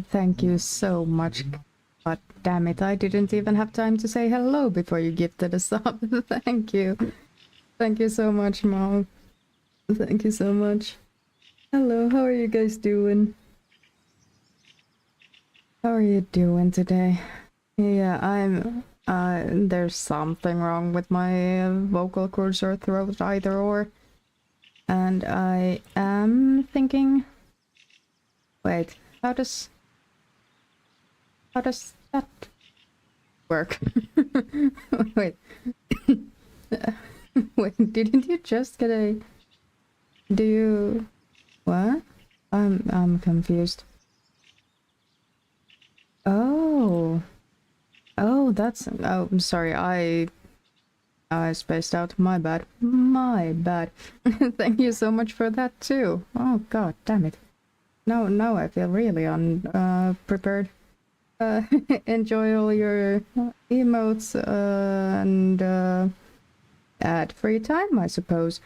Thank you so much. But damn it, I didn't even have time to say hello before you gifted us up. Thank you. Thank you so much, Mom. Thank you so much. Hello, how are you guys doing? How are you doing today? Yeah, there's something wrong with my vocal cords or throat, either or. And I am thinking... Wait, how does that work? Wait. Wait, didn't you just get a... Do you... What? I'm confused. Oh. Oh, that's... Oh, I'm sorry, I spaced out. My bad. My bad. Thank you so much for that too. Oh god, damn it. Now I feel really unprepared. Enjoy all your emotes and at free time, I suppose.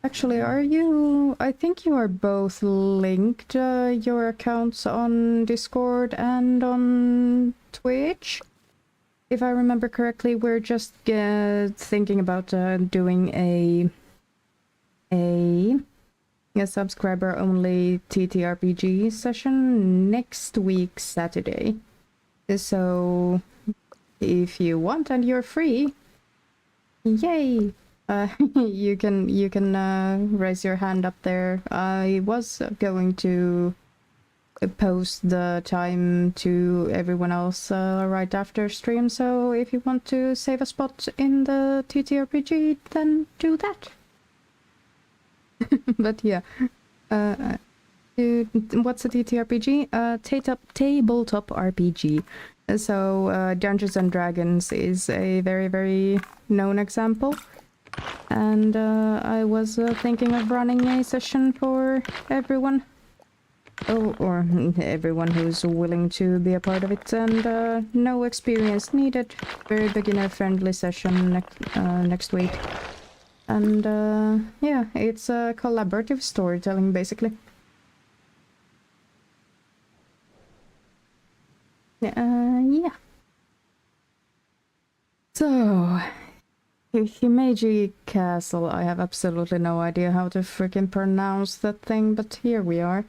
Actually, are you... I think you are both linked, your accounts on Discord and on Twitch. If I remember correctly, we're just thinking about doing a subscriber-only TTRPG session next week, Saturday. So, if you want and you're free, yay! You can raise your hand up there. I was going to post the time to everyone else right after stream, so if you want to save a spot in the TTRPG, then do that. But yeah, what's a TTRPG? Tabletop RPG. So Dungeons and Dragons is a very, very known example. And I was thinking of running a session for everyone. Oh, or everyone who's willing to be a part of it, and no experience needed. Very beginner-friendly session next week. And yeah, it's a collaborative storytelling, basically. Yeah. So... Himeji Castle, I have absolutely no idea how to freaking pronounce that thing, but here we are.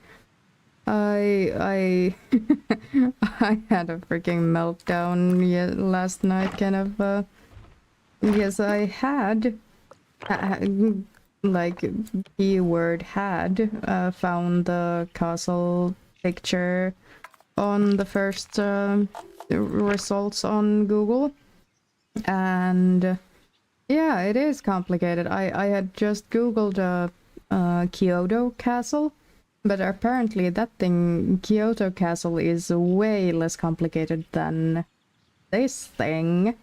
I I had a freaking meltdown last night, kind of, yes, I had, like, keyword had, found the castle picture on the first results on Google, and... Yeah, it is complicated. I had just googled Kyoto Castle, but apparently that thing, Kyoto Castle, is way less complicated than this thing.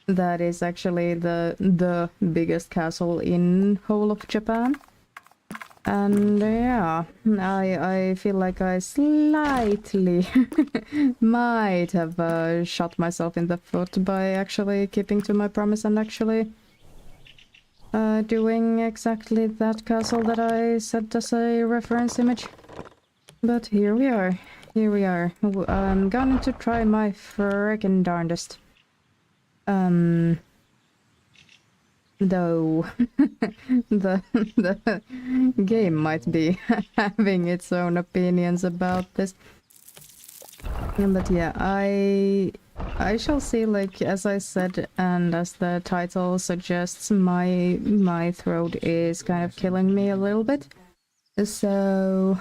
That is actually the biggest castle in whole of Japan. And yeah, I feel like I slightly might have shot myself in the foot by actually keeping to my promise and actually doing exactly that castle that I set as a reference image. But here we are. Here we are. I'm going to try my frickin' darndest. Though the game might be having its own opinions about this. But yeah, I shall see, like, as I said, and as the title suggests, my throat is kind of killing me a little bit. So...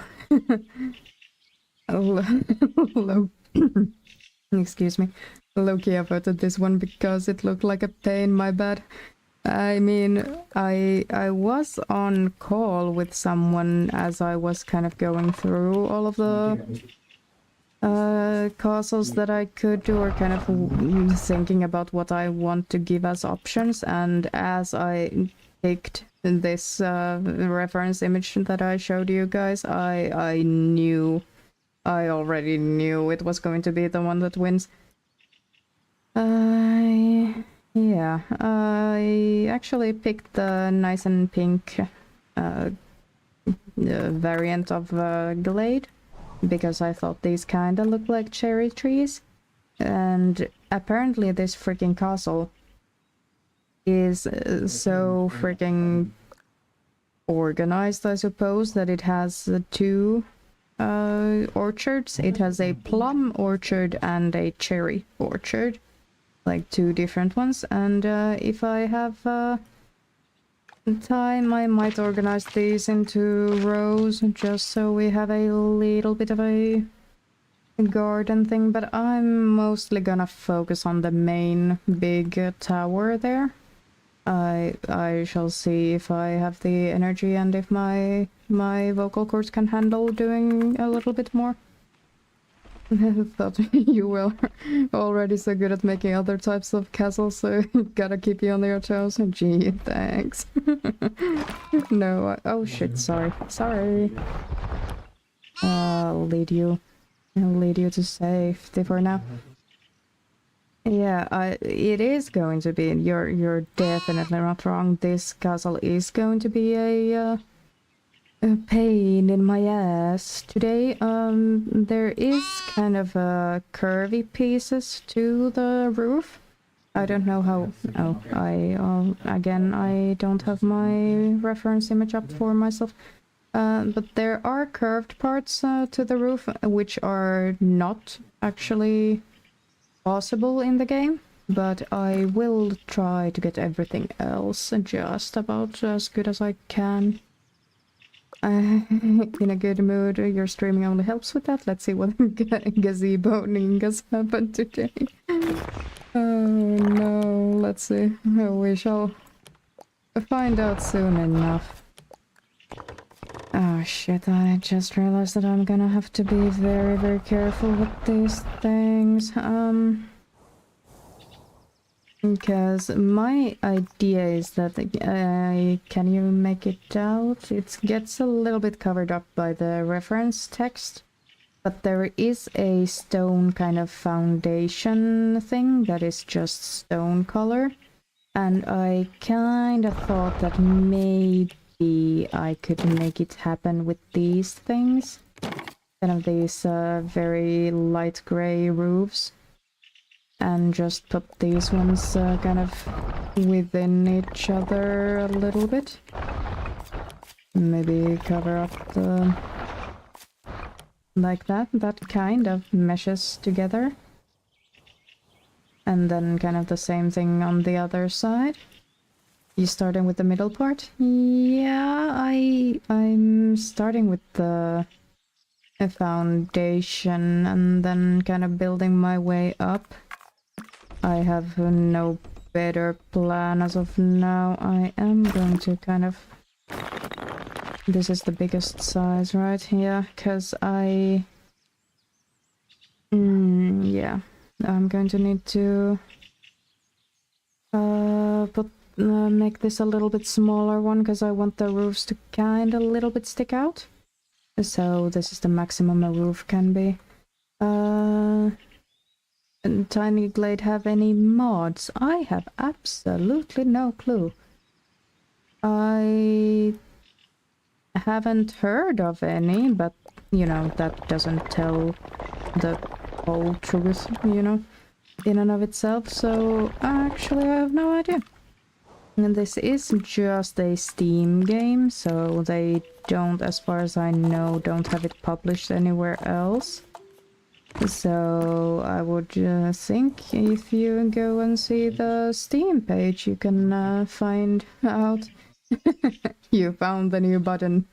Excuse me. Low-key I voted this one because it looked like a pain, my bad. I mean, I was on call with someone as I was kind of going through all of the castles that I could do, or kind of thinking about what I want to give as options, and as I picked this reference image that I showed you guys, I already knew it was going to be the one that wins. Yeah, I actually picked the nice and pink variant of Glade. because I thought these kinda looked like cherry trees. And apparently this freaking castle is so freaking organized, I suppose, that it has two orchards. It has a plum orchard and a cherry orchard, like two different ones. And if I have time, I might organize these into rows just so we have a little bit of a garden thing, but I'm mostly gonna focus on the main big tower there. I shall see if I have the energy and if my vocal cords can handle doing a little bit more. Thought you were already so good at making other types of castles, so gotta keep you on your toes. Gee, thanks. No, oh shit, sorry. I'll lead you to safety for now. Yeah, it is going to be, you're definitely not wrong. This castle is going to be a pain in my ass today. There is kind of curvy pieces to the roof. I don't know how. Oh, again, I don't have my reference image up for myself. But there are curved parts to the roof which are not actually possible in the game, but I will try to get everything else just about as good as I can. In a good mood, your streaming only helps with that. Let's see what gazebo ninjas happened today. Oh no, let's see. We shall find out soon enough. Oh shit, I just realized that I'm gonna have to be very, very careful with these things. Because my idea is that, can you make it out? It gets a little bit covered up by the reference text, but there is a stone kind of foundation thing that is just stone color. And I kind of thought that maybe I could make it happen with these things. Kind of these very light gray roofs. And just put these ones kind of within each other a little bit. Maybe cover up the... like that. That kind of meshes together. And then kind of the same thing on the other side. You starting with the middle part? Yeah, I'm starting with the foundation and then kind of building my way up. I have no better plan as of now. I am going to kind of... This is the biggest size, right? Yeah, because I... yeah. I'm going to need to make this a little bit smaller one because I want the roofs to kind of a little bit stick out. So this is the maximum a roof can be. And Tiny Glade have any mods? I have absolutely no clue. I haven't heard of any, but you know, that doesn't tell the whole truth, you know, in and of itself. So actually I have no idea. And this is just a Steam game, so they don't, as far as I know, don't have it published anywhere else. So I would think if you go and see the Steam page, you can find out. You found the new button.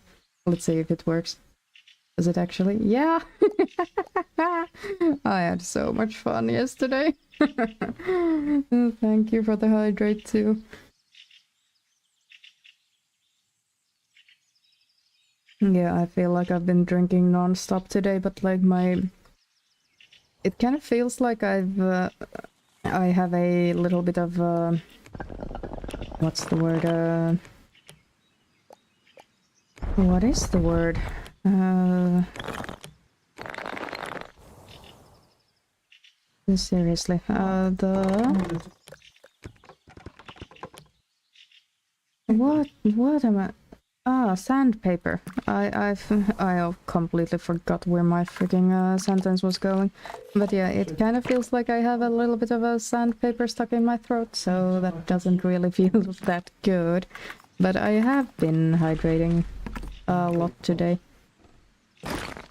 Let's see if it works. Does it actually? Yeah! I had so much fun yesterday. Thank you for the hydrate too. Yeah, I feel like I've been drinking non-stop today, but like it kind of feels like I have a little bit of what's the word? What is the word? Seriously, what am I? Sandpaper. I completely forgot where my freaking sentence was going. But yeah, it kind of feels like I have a little bit of a sandpaper stuck in my throat, so that doesn't really feel that good. But I have been hydrating a lot today.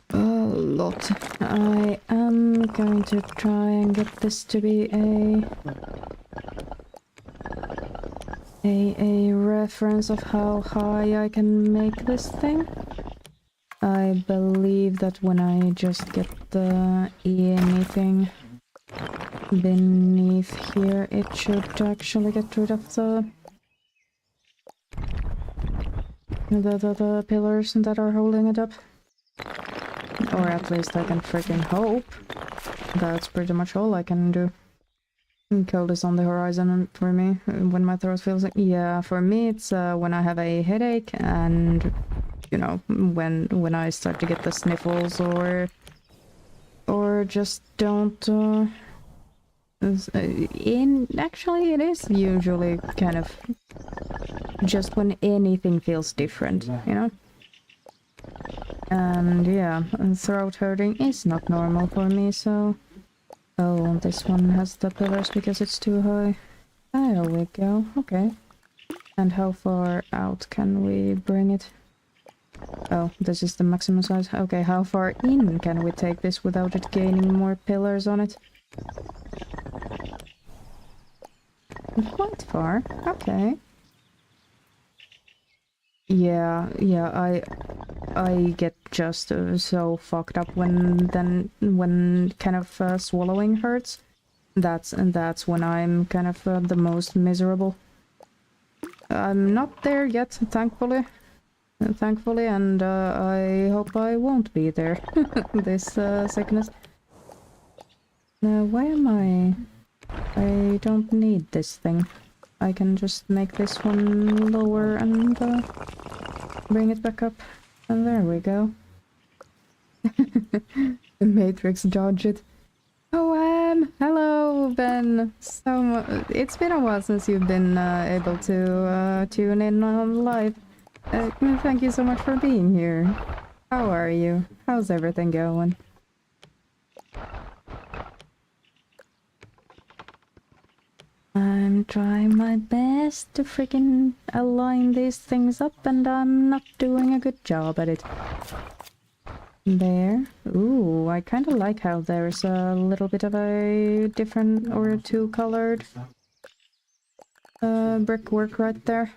A lot. I am going to try and get this to be a reference of how high I can make this thing. I believe that when I just get anything beneath here, it should actually get rid of the pillars that are holding it up. Or at least I can freaking hope. That's pretty much all I can do. Cold is on the horizon for me when my throat feels like... Yeah, for me it's when I have a headache and, you know, when I start to get the sniffles or just don't... Actually, it is usually kind of just when anything feels different, you know? And yeah, throat hurting is not normal for me, so... Oh, this one has the pillars because it's too high. There we go, okay. And how far out can we bring it? Oh, this is the maximum size. Okay, how far in can we take this without it gaining more pillars on it? Quite far, okay. Yeah, I get just so fucked up when kind of swallowing hurts. That's when I'm kind of the most miserable. I'm not there yet, thankfully, and I hope I won't be there. This sickness. Now, why am I? I don't need this thing. I can just make this one lower and bring it back up. And there we go. The Matrix dodged it. Oh, hello, Ben. It's been a while since you've been able to tune in on live. Thank you so much for being here. How are you? How's everything going? I'm trying my best to freaking align these things up, and I'm not doing a good job at it. There. Ooh, I kind of like how there's a little bit of a different or two-colored brickwork right there.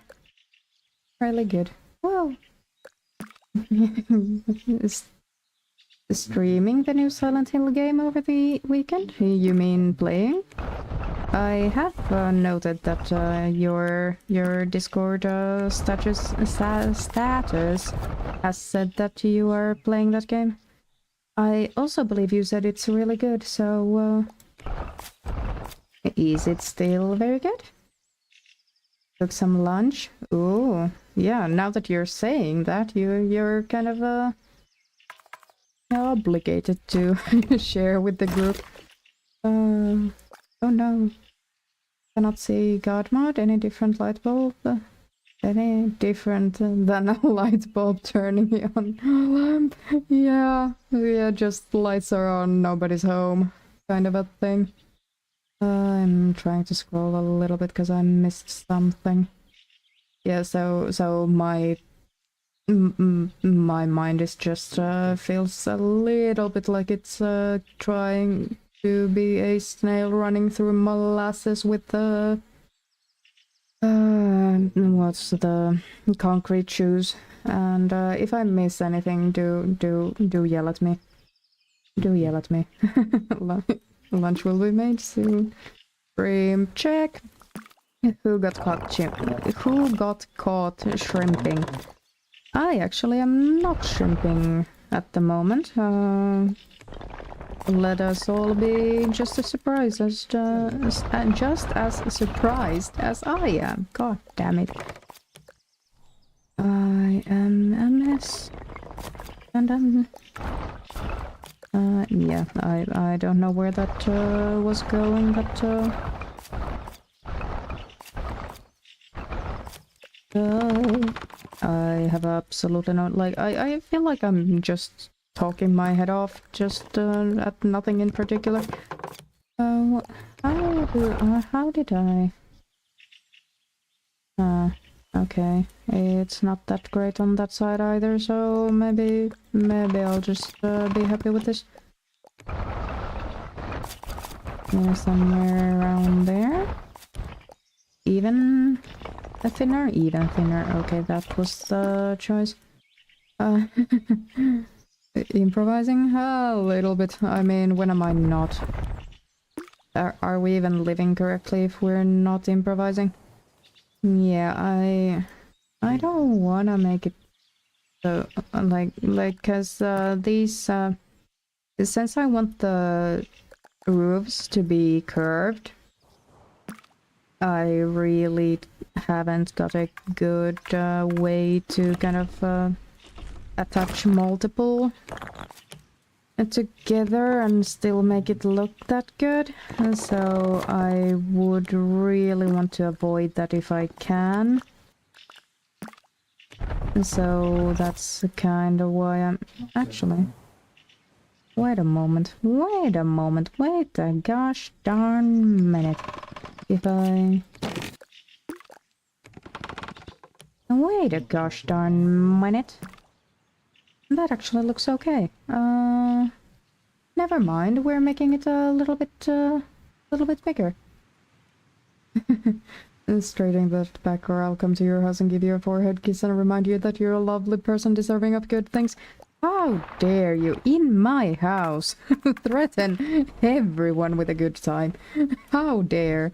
Really good. Well, streaming the new Silent Hill game over the weekend? You mean playing? I have noted that your Discord status has said that you are playing that game. I also believe you said it's really good, so is it still very good? Took some lunch? Ooh, yeah, now that you're saying that, you're kind of obligated to share with the group. Oh no. Cannot see God mode. Any different light bulb? Any different than a light bulb turning on lamp? Yeah, just lights are on, nobody's home. Kind of a thing. I'm trying to scroll a little bit because I missed something. Yeah, so my mind is just feels a little bit like it's trying to be a snail running through molasses with the what's the concrete shoes. And if I miss anything, do yell at me. Do yell at me. Lunch will be made soon. Stream check. Who got caught shrimping? I actually am not shrimping at the moment. Let us all be just as surprised as just as surprised as I am. God damn it! I am a mess, and yeah. I don't know where that was going, but I have absolutely no, like, I feel like I'm just talking my head off, just at nothing in particular. How did I? Okay, it's not that great on that side either, so maybe I'll just be happy with this. Somewhere around there. Even thinner? Even thinner. Okay, that was the choice. Improvising? A little bit. I mean, when am I not? Are we even living correctly if we're not improvising? Yeah, I don't wanna make it so, cause these, since I want the roofs to be curved, I really haven't got a good way to kind of attach multiple together and still make it look that good. And so I would really want to avoid that if I can. And so that's kind of why I'm actually... Wait a moment, wait a gosh darn minute. If I... Wait a gosh darn minute. That actually looks okay. Never mind, we're making it a little bit bigger. Straightening that back or I'll come to your house and give you a forehead kiss and remind you that you're a lovely person deserving of good things. How dare you, in my house, threaten everyone with a good time? How dare?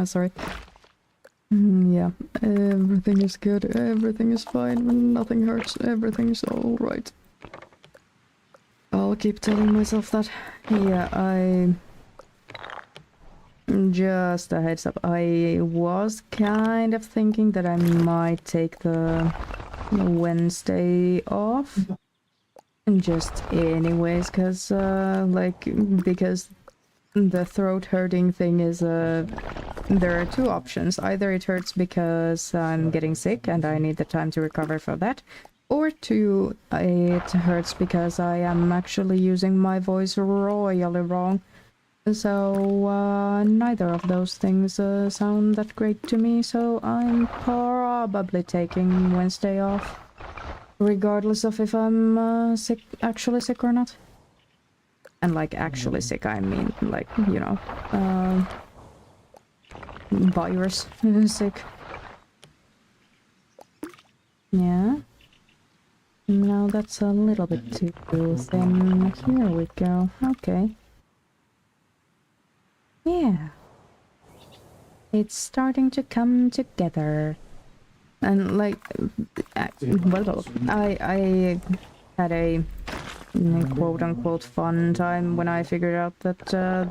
Sorry. Yeah, everything is good, everything is fine, nothing hurts, everything is alright. I'll keep telling myself that. Yeah, just a heads up, I was kind of thinking that I might take the Wednesday off. Just anyways, because the throat hurting thing is there are two options. Either it hurts because I'm getting sick and I need the time to recover for that, or two, it hurts because I am actually using my voice royally wrong. So neither of those things sound that great to me, so I'm probably taking Wednesday off, regardless of if I'm actually sick or not. And like actually sick, I mean like, you know, virus sick. Yeah. No, that's a little bit too thin. Here we go. Okay. Yeah. It's starting to come together. And like, well, I had a quote-unquote fun time when I figured out that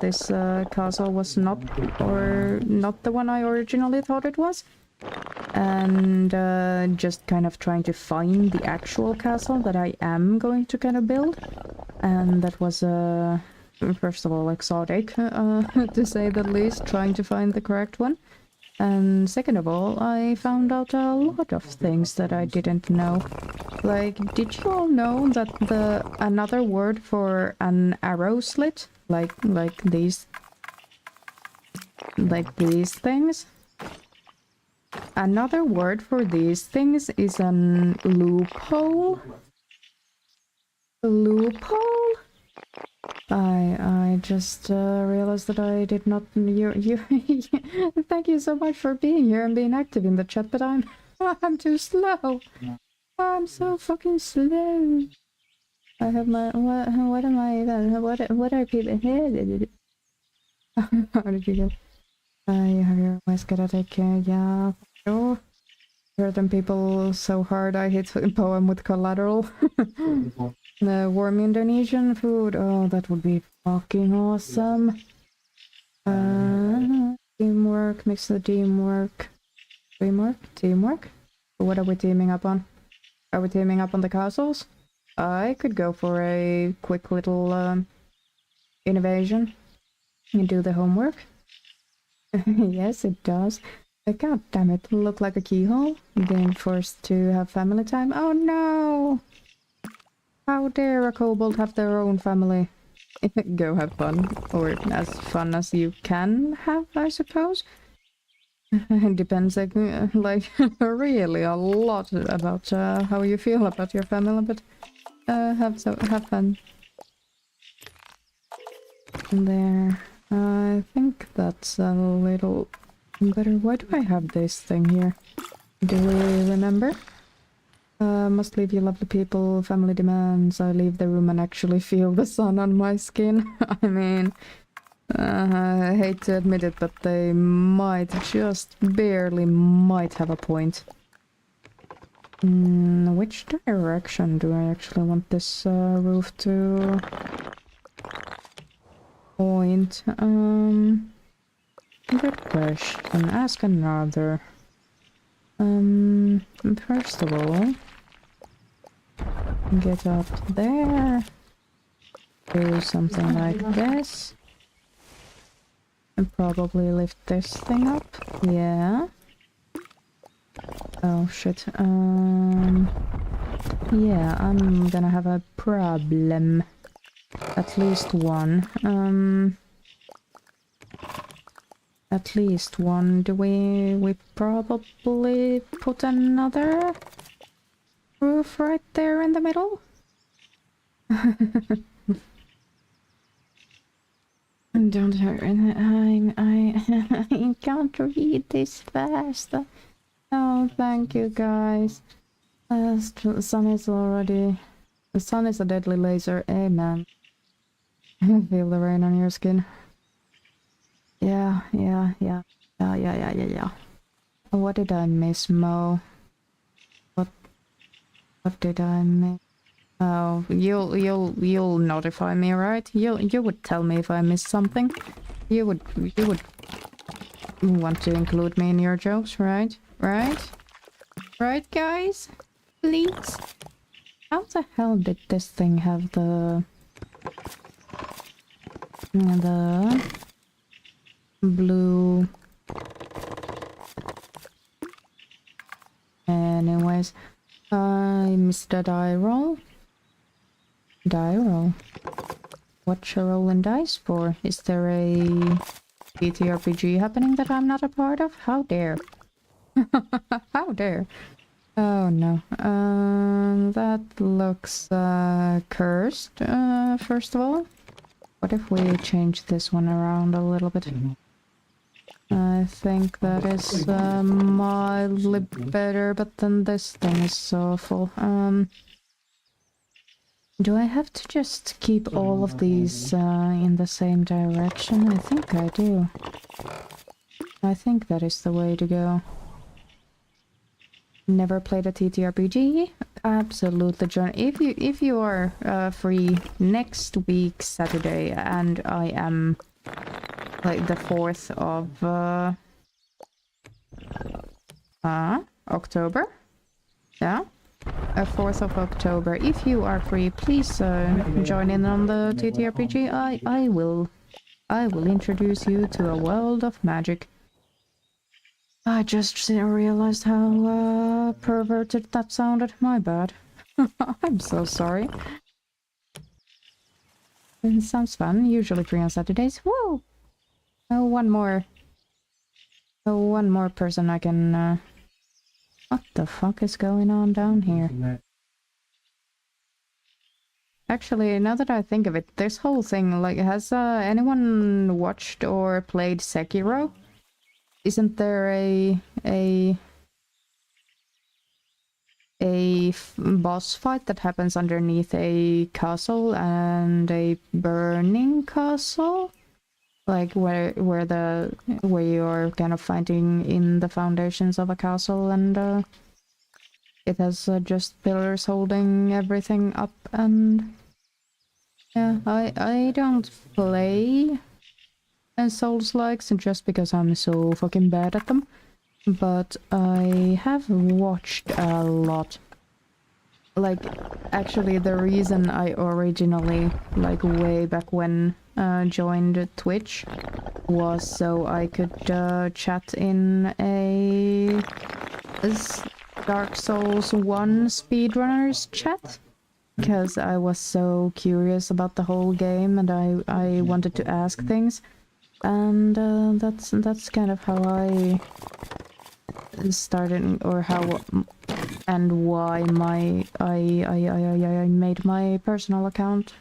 this castle was not the one I originally thought it was. And just kind of trying to find the actual castle that I am going to kind of build. And that was, first of all, exotic, to say the least, trying to find the correct one. And second of all, I found out a lot of things that I didn't know. Like, did you all know that another word for an arrow slit, like these things? Another word for these things is an loophole. Loophole? I just realized that I did not... You Thank you so much for being here and being active in the chat, but I'm too slow. I'm so fucking slow. I have my... What am I... What are people... How did you get... You have your always gotta take care, yeah. Sure. Hurting people so hard I hit a poem with collateral. The warm Indonesian food, oh, that would be fucking awesome. Teamwork, mix the teamwork. Teamwork? What are we teaming up on? Are we teaming up on the castles? I could go for a quick little invasion and do the homework. Yes, it does. God damn it, look like a keyhole. Being forced to have family time. Oh no! How dare a kobold have their own family? Go have fun. Or as fun as you can have, I suppose. It depends, like really a lot about how you feel about your family, but have fun. There. I think that's a little better. Why do I have this thing here? Do we remember? Must leave you lovely people. Family demands. I leave the room and actually feel the sun on my skin. I mean, I hate to admit it, but they might, just barely might have a point. Which direction do I actually want this roof to point? Good question. Ask another. First of all, get up there. Do something like this. And probably lift this thing up. Yeah. Oh shit. Yeah, I'm gonna have a problem. At least one. At least one. Do we probably put another roof right there in the middle? Don't hurry. I can't read this fast. Oh, thank you guys. The sun is already... The sun is a deadly laser. Amen. I feel the rain on your skin. Yeah. What did I miss, Mo? What did I miss? Oh, you'll notify me, right? You would tell me if I missed something. You would want to include me in your jokes, right? Right, guys? Please? How the hell did this thing have the blue? Anyways, I missed a die roll. Die roll. What you rolling dice for? Is there a TTRPG happening that I'm not a part of? How dare? How dare? Oh no. That looks cursed, first of all. What if we change this one around a little bit? I think that is mildly better, but then this thing is awful. Do I have to just keep all of these in the same direction? I think I do. I think that is the way to go. Never played a TTRPG? Absolutely, John. If you are free next week Saturday, and I am like the 4th of October? Yeah? 4th of October. If you are free, please join in on the TTRPG. I will introduce you to a world of magic. I just realized how perverted that sounded. My bad. I'm so sorry. It sounds fun. Usually free on Saturdays. Whoa! Oh, one more person I can... What the fuck is going on down here? Actually, now that I think of it, this whole thing, like, has anyone watched or played Sekiro? Isn't there a boss fight that happens underneath a castle and a burning castle? Like where you're kind of fighting in the foundations of a castle, and it has just pillars holding everything up. And yeah, I don't play Souls-likes just because I'm so fucking bad at them, but I have watched a lot. Like, actually, the reason I originally, like way back when, joined Twitch was so I could chat in a Dark Souls 1 speedrunners chat. Because I was so curious about the whole game and I wanted to ask things. And that's kind of how I started, or how and why I made my personal account.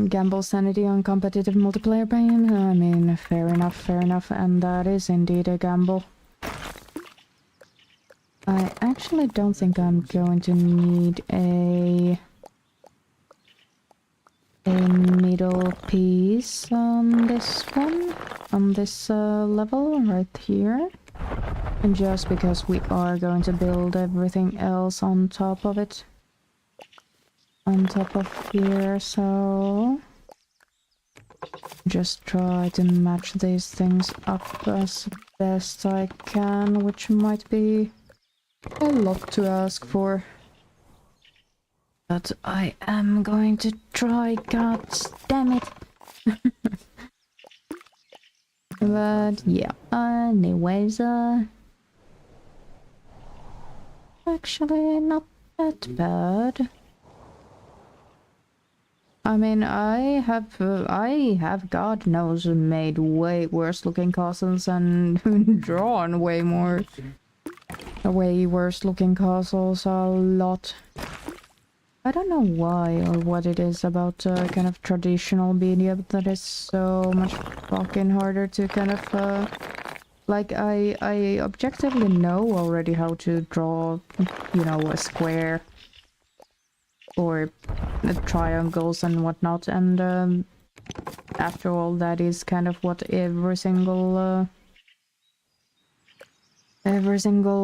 Gamble sanity on competitive multiplayer game? I mean, fair enough, and that is indeed a gamble. I actually don't think I'm going to need a middle piece on this one, on this level right here. And just because we are going to build everything else on top of it. On top of here, so just try to match these things up as best I can, which might be a lot to ask for. But I am going to try, god damn it. But yeah, anyways, actually not that bad. I mean, I have, God knows, made way worse looking castles and drawn way worse looking castles a lot. I don't know why or what it is about kind of traditional media that is so much fucking harder to kind of like I objectively know already how to draw, you know, a square or triangles and whatnot, and after all, that is kind of what every single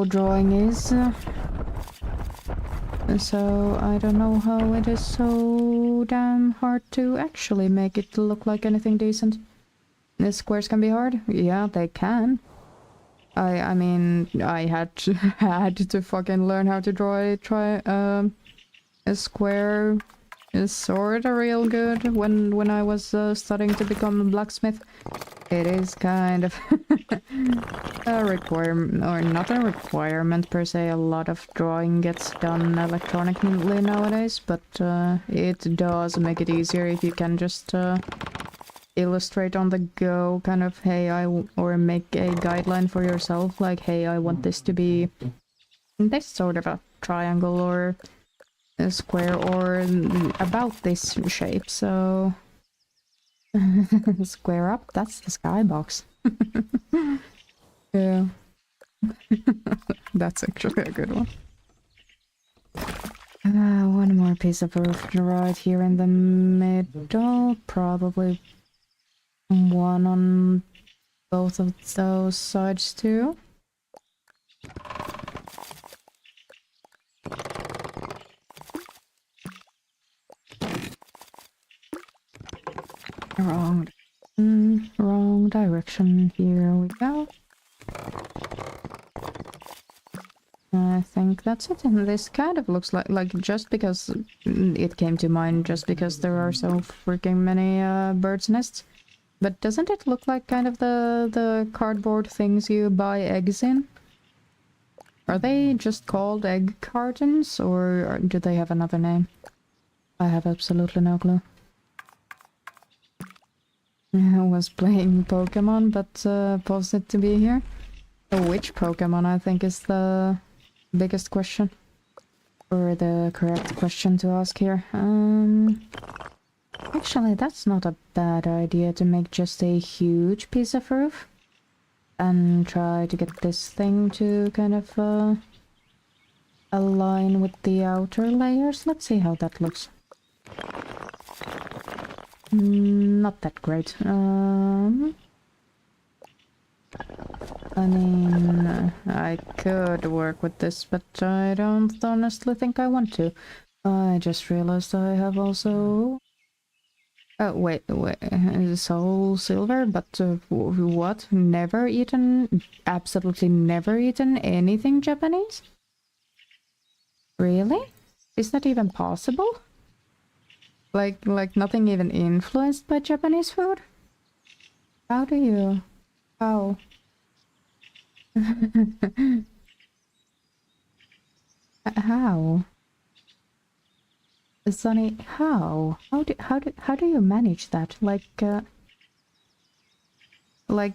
drawing is. So I don't know how it is so damn hard to actually make it look like anything decent. The squares can be hard? Yeah, they can. I mean, I had to fucking learn how to draw a square is sorta real good when I was studying to become a blacksmith. It is kind of a requirement, or not a requirement per se. A lot of drawing gets done electronically nowadays, but it does make it easier if you can just illustrate on the go, kind of, hey, or make a guideline for yourself, like, hey, I want this to be this sort of a triangle or a square or about this shape, so square up, that's the skybox. Yeah. That's actually a good one. One more piece of roof right here in the middle, probably one on both of those sides too. Wrong direction. Here we go. I think that's it. And this kind of looks like just because it came to mind, just because there are so freaking many birds' nests. But doesn't it look like kind of the cardboard things you buy eggs in? Are they just called egg cartons, or do they have another name? I have absolutely no clue. I was playing Pokemon, but paused it to be here. Which Pokemon, I think, is the biggest question. Or the correct question to ask here. Actually, that's not a bad idea to make just a huge piece of roof. And try to get this thing to kind of align with the outer layers. Let's see how that looks. Not that great. I mean, I could work with this, but I don't honestly think I want to. I just realized I have also... Oh, wait, soul silver, but what? Never eaten, absolutely never eaten anything Japanese? Really? Is that even possible? Like nothing even influenced by Japanese food? How do you... How? How? Sunny, how? How do you manage that? Like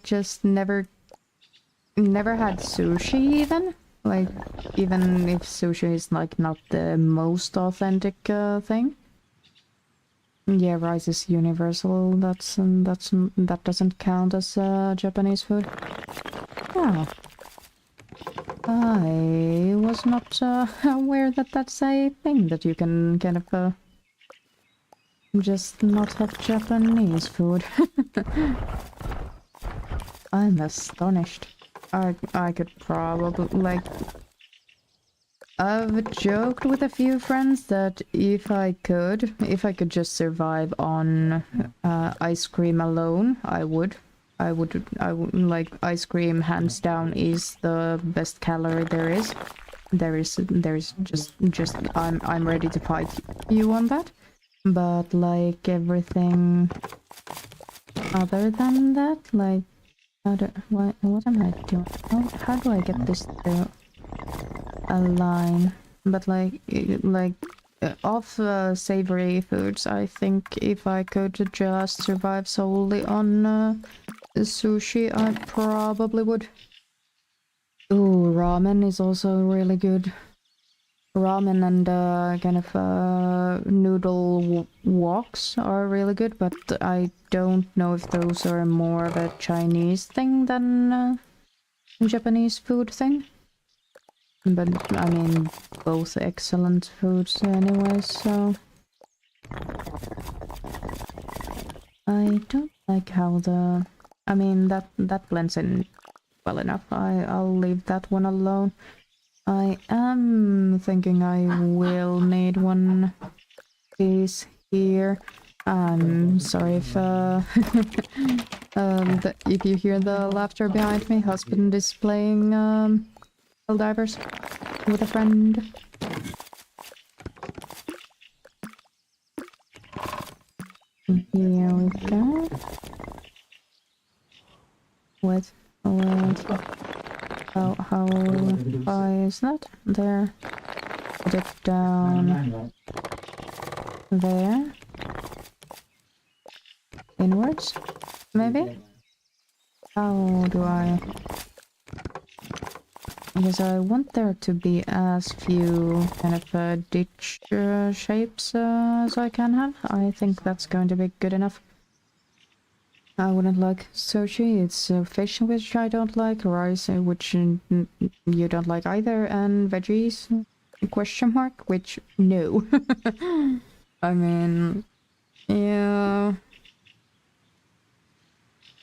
just never had sushi even? Like, even if sushi is like not the most authentic thing? Yeah, rice is universal. That doesn't count as Japanese food. Oh, I was not aware that that's a thing that you can kind of just not have Japanese food. I'm astonished. I could probably like. I've joked with a few friends that if I could just survive on ice cream alone, I would. I would like ice cream hands down is the best calorie there is. There's just I'm ready to fight you on that. But like everything other than that, like what am I doing? How do I get this to a line? But like of savory foods, I think if I could just survive solely on sushi, I probably would. Ooh, ramen is also really good. Ramen and kind of noodle woks are really good, but I don't know if those are more of a Chinese thing than a Japanese food thing. But I mean, both excellent foods anyway, so... I don't like how the... I mean, that blends in well enough. I'll leave that one alone. I am thinking I will need one piece here. I'm sorry if if you hear the laughter behind me. Husband is playing Helldivers with a friend. Here we go. What? How high is that? There. Put it down. There. Inwards? Maybe? How do I... Because I want there to be as few kind of ditch shapes as I can have. I think that's going to be good enough. I wouldn't like sushi, it's fish which I don't like, rice which you don't like either, and veggies, question mark, which no. I mean, yeah.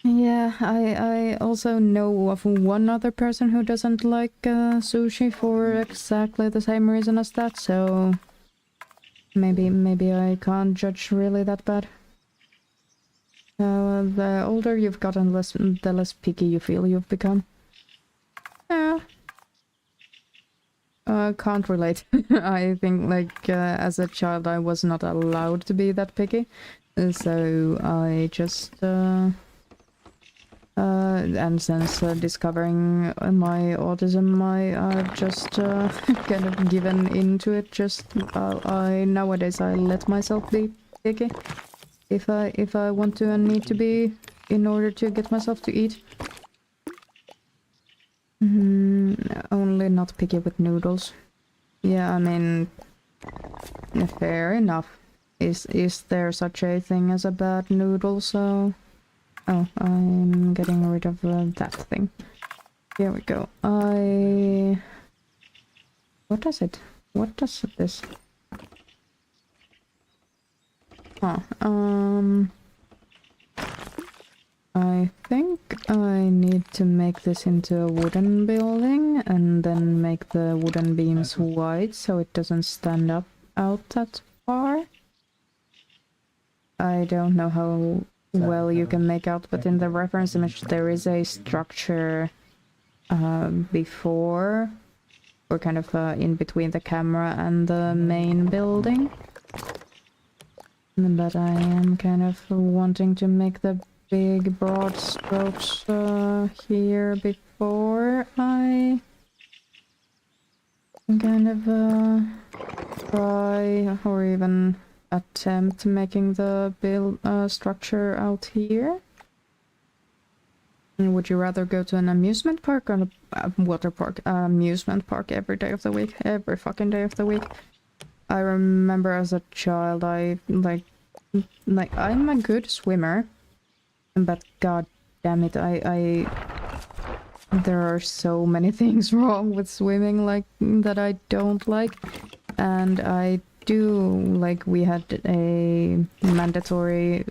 Yeah, I also know of one other person who doesn't like sushi for exactly the same reason as that, so maybe I can't judge really that bad. The older you've gotten, the less picky you feel you've become. Yeah. Can't relate. I think, like, as a child I was not allowed to be that picky. So I just... and since discovering my autism, I've just kind of given into it. Just nowadays I let myself be picky if I want to and need to be in order to get myself to eat. Only not picky with noodles. Yeah, I mean, fair enough. Is there such a thing as a bad noodle? So. Oh, I'm getting rid of that thing. Here we go. What does it? What does this? Huh. I think I need to make this into a wooden building and then make the wooden beams wide so it doesn't stand up out that far. I don't know how well you can make out, but in the reference image there is a structure before, or kind of in between the camera and the main building. But I am kind of wanting to make the big broad strokes here before I kind of try or even attempt making the build structure out here. Would you rather go to an amusement park or a water park? Amusement park every day of the week, every fucking day of the week. I remember as a child, I like I'm a good swimmer, but god damn it, there are so many things wrong with swimming like that I don't like, and I do like we had a mandatory.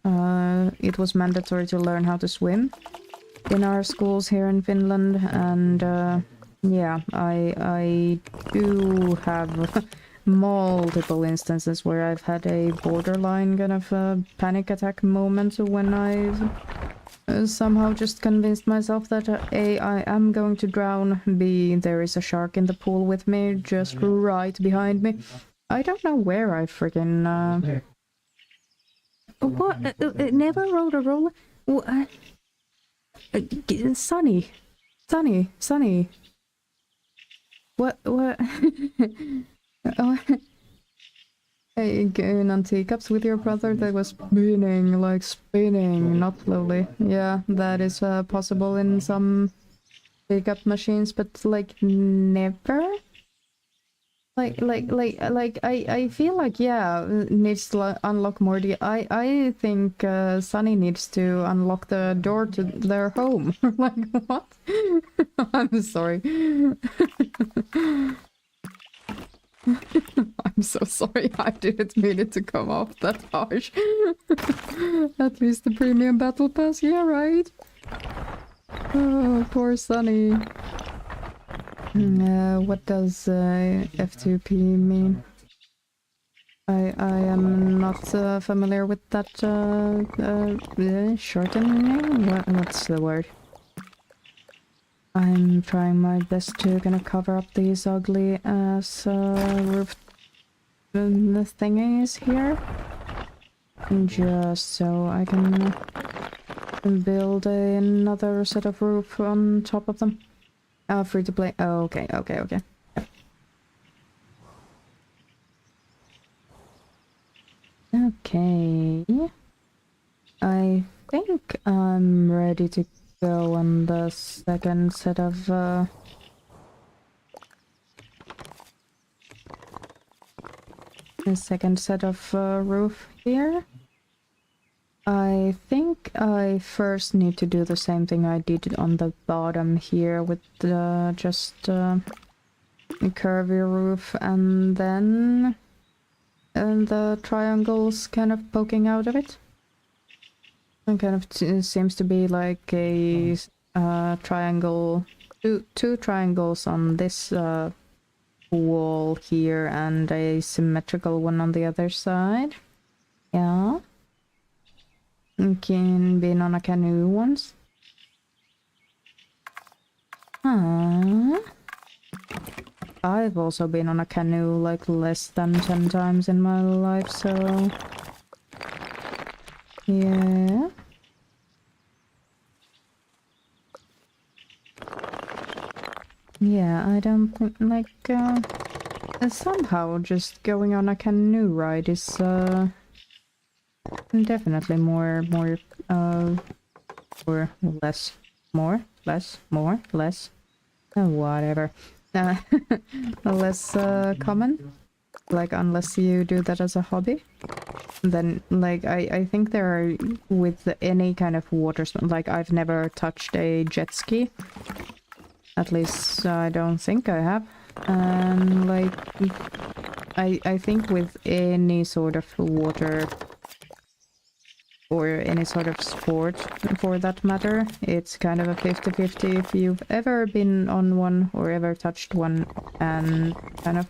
It was mandatory to learn how to swim in our schools here in Finland, and yeah, I do have multiple instances where I've had a borderline kind of panic attack moment when I've somehow just convinced myself that A, I am going to drown, B, there is a shark in the pool with me, just right behind me. I don't know where I freaking what? Never rolled a roller? What? Sunny. What? Oh, hey, going on teacups with your brother that was spinning, like spinning, not slowly. Yeah, that is possible in some teacup machines, but like never. I feel like yeah, needs to unlock more. I think Sunny needs to unlock the door to their home. Like what? I'm sorry. I'm so sorry. I didn't mean it to come off that harsh. At least the premium battle pass. Yeah, right. Oh, poor Sunny. What does F2P mean? I am not familiar with that shortening. What's the word? I'm trying my best to kind of cover up these ugly ass roof thingies here, just so I can build another set of roof on top of them. Free to play. Oh, okay. Okay. I think I'm ready to go on the second set of roof here. I think I first need to do the same thing I did on the bottom here with just a curvy roof, and then the triangles kind of poking out of it. And kind of seems to be like a triangle, two triangles on this wall here and a symmetrical one on the other side. Yeah. Been on a canoe once. I've also been on a canoe like less than 10 times in my life, so yeah. Yeah, I don't think like somehow just going on a canoe ride is definitely more or less whatever less common, like unless you do that as a hobby. Then like I think there are with any kind of water like I've never touched a jet ski, at least I don't think I have, and like I think with any sort of water or any sort of sport for that matter, it's kind of a 50-50 if you've ever been on one or ever touched one, and kind of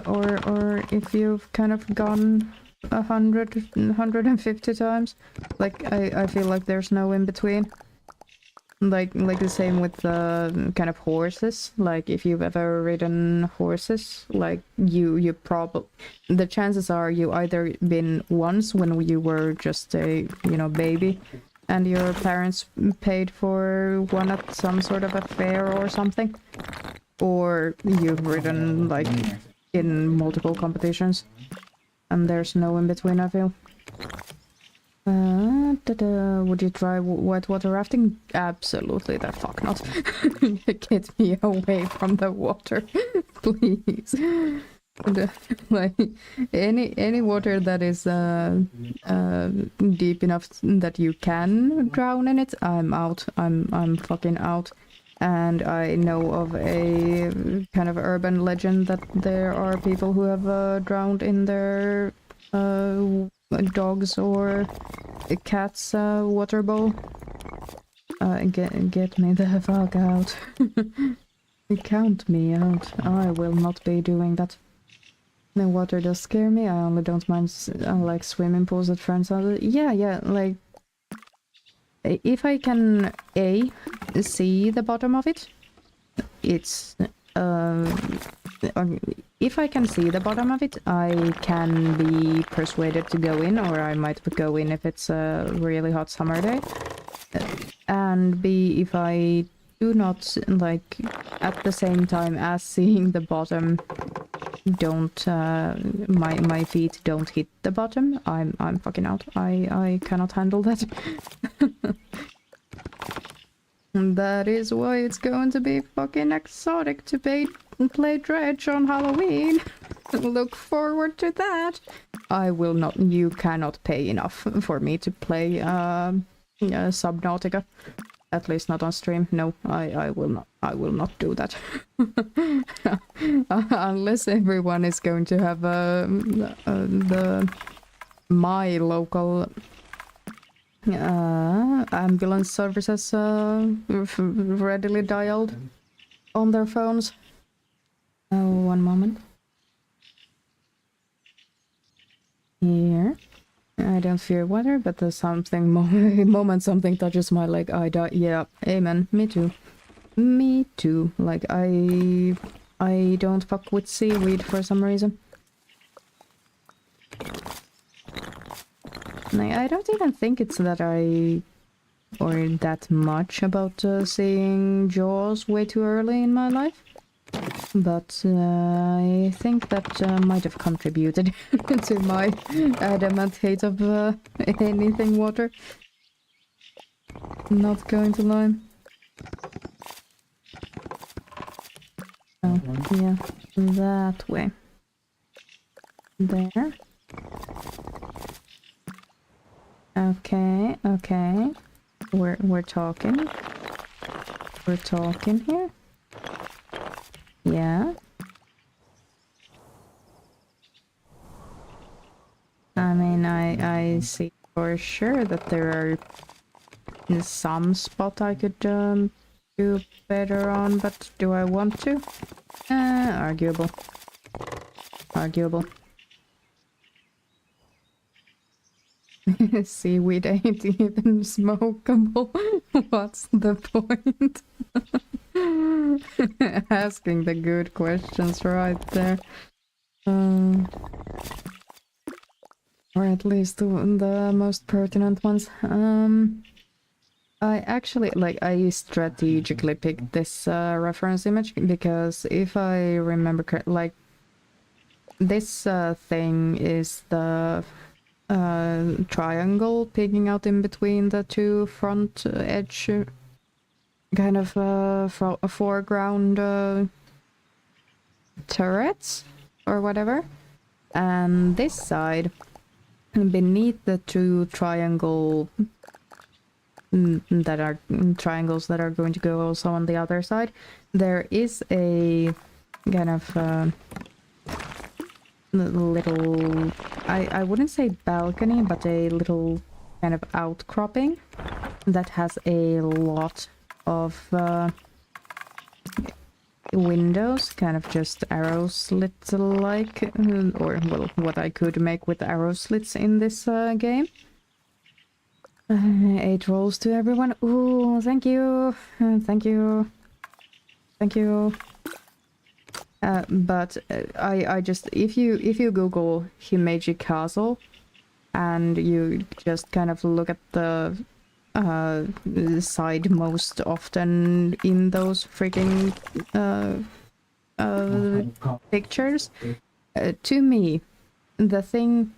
or if you've kind of gone 150 times. Like I feel like there's no in between. like the same with the kind of horses. Like if you've ever ridden horses, like you probably, the chances are you either been once when you were just a baby, and your parents paid for one at some sort of a fair or something, or you've ridden like in multiple competitions, and there's no in between, I feel. Would you try whitewater rafting? Absolutely the fuck not. Get me away from the water, please. Like any water that is deep enough that you can drown in it, I'm out. I'm fucking out. And I know of a kind of urban legend that there are people who have drowned in their dogs or a cat's water bowl. Get me the fuck out. Count me out. I will not be doing that. The water does scare me. I only don't mind like swimming pools at friends' houses. Yeah, like if I can see the bottom of it, it's if I can see the bottom of it, I can be persuaded to go in, or I might go in if it's a really hot summer day. And B, if I do not, like, at the same time as seeing the bottom, don't my feet don't hit the bottom, I'm fucking out. I cannot handle that. That is why it's going to be fucking exotic to play dredge on Halloween. Look forward to that. I will not. You cannot pay enough for me to play Subnautica. At least not on stream. No, I will not. I will not do that. Unless everyone is going to have my local ambulance services readily dialed on their phones. One moment. Here. I don't fear water, but there's something moment something touches my leg, I die. Yeah, amen. Me too. Me too. Like I don't fuck with seaweed for some reason. Like, I don't even think it's that or that much about seeing Jaws way too early in my life. But I think that might have contributed to my adamant hate of anything water. Not going to lie. Oh, yeah, that way. There. Okay, okay. We're talking. We're talking here. Yeah. I mean, I see for sure that there are some spot I could do better on, but do I want to? Arguable. Arguable. Seaweed ain't even smokable. What's the point? Asking the good questions right there. Or at least the most pertinent ones. I actually, like, I strategically picked this reference image because if I remember correctly, like, this thing is the triangle peeking out in between the two front edge kind of foreground turrets or whatever, and this side beneath the two triangles that are going to go also on the other side, there is a kind of little, I wouldn't say balcony, but a little kind of outcropping that has a lot of windows, kind of just arrow slits like, or well, what I could make with arrow slits in this game. 8 rolls to everyone. Ooh, thank you. Thank you. Thank you. But I just if you Google Himeji Castle and you just kind of look at the side most often in those freaking pictures, to me, the thing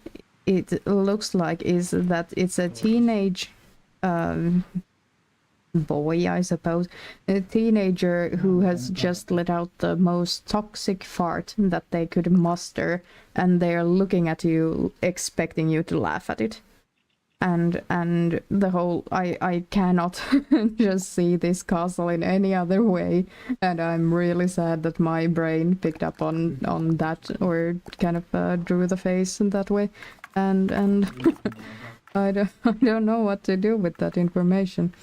it looks like is that it's a teenage boy, I suppose, a teenager who has just let out the most toxic fart that they could muster, and they're looking at you, expecting you to laugh at it. And the whole I cannot just see this castle in any other way, and I'm really sad that my brain picked up on that, or kind of drew the face in that way, and I don't know what to do with that information.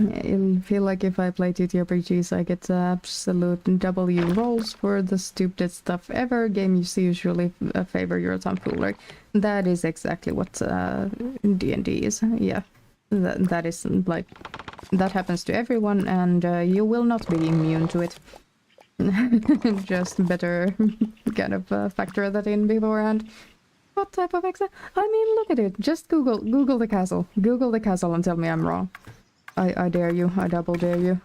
It'll feel like if I play TTRPGs, I get absolute W rolls for the stupidest stuff ever. Games usually favor your tomfoolery. That is exactly what D&D is. Yeah, that is like that happens to everyone, and you will not be immune to it. Just better kind of factor that in beforehand. What type of exam? I mean, look at it. Just Google the castle. Google the castle and tell me I'm wrong. I dare you. I double dare you.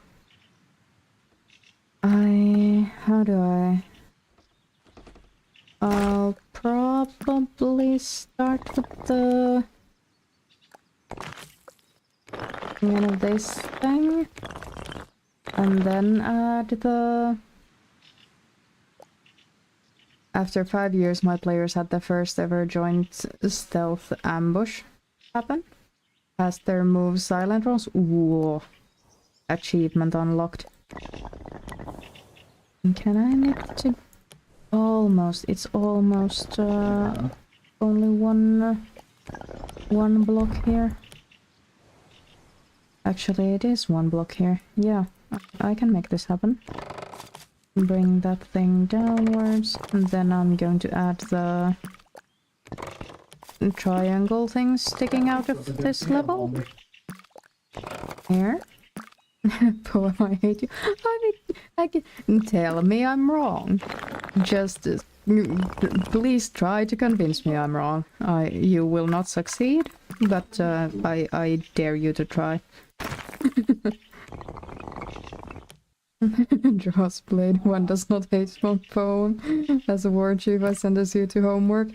How do I? I'll probably start with the one of this thing, and then add the. After 5 years, my players had the first ever joint stealth ambush happen. As their move silent rolls. Ooh. Achievement unlocked. Can I make it to... Almost. It's almost only one block here. Actually, it is one block here. Yeah, I can make this happen. Bring that thing downwards, and then I'm going to add the triangle thing sticking out of this level. Here. Poem, I hate you. I can tell me I'm wrong. Just please try to convince me I'm wrong. You will not succeed, but I dare you to try. Draws blade. One does not hate one poem. As a war chief, I send us you to homework.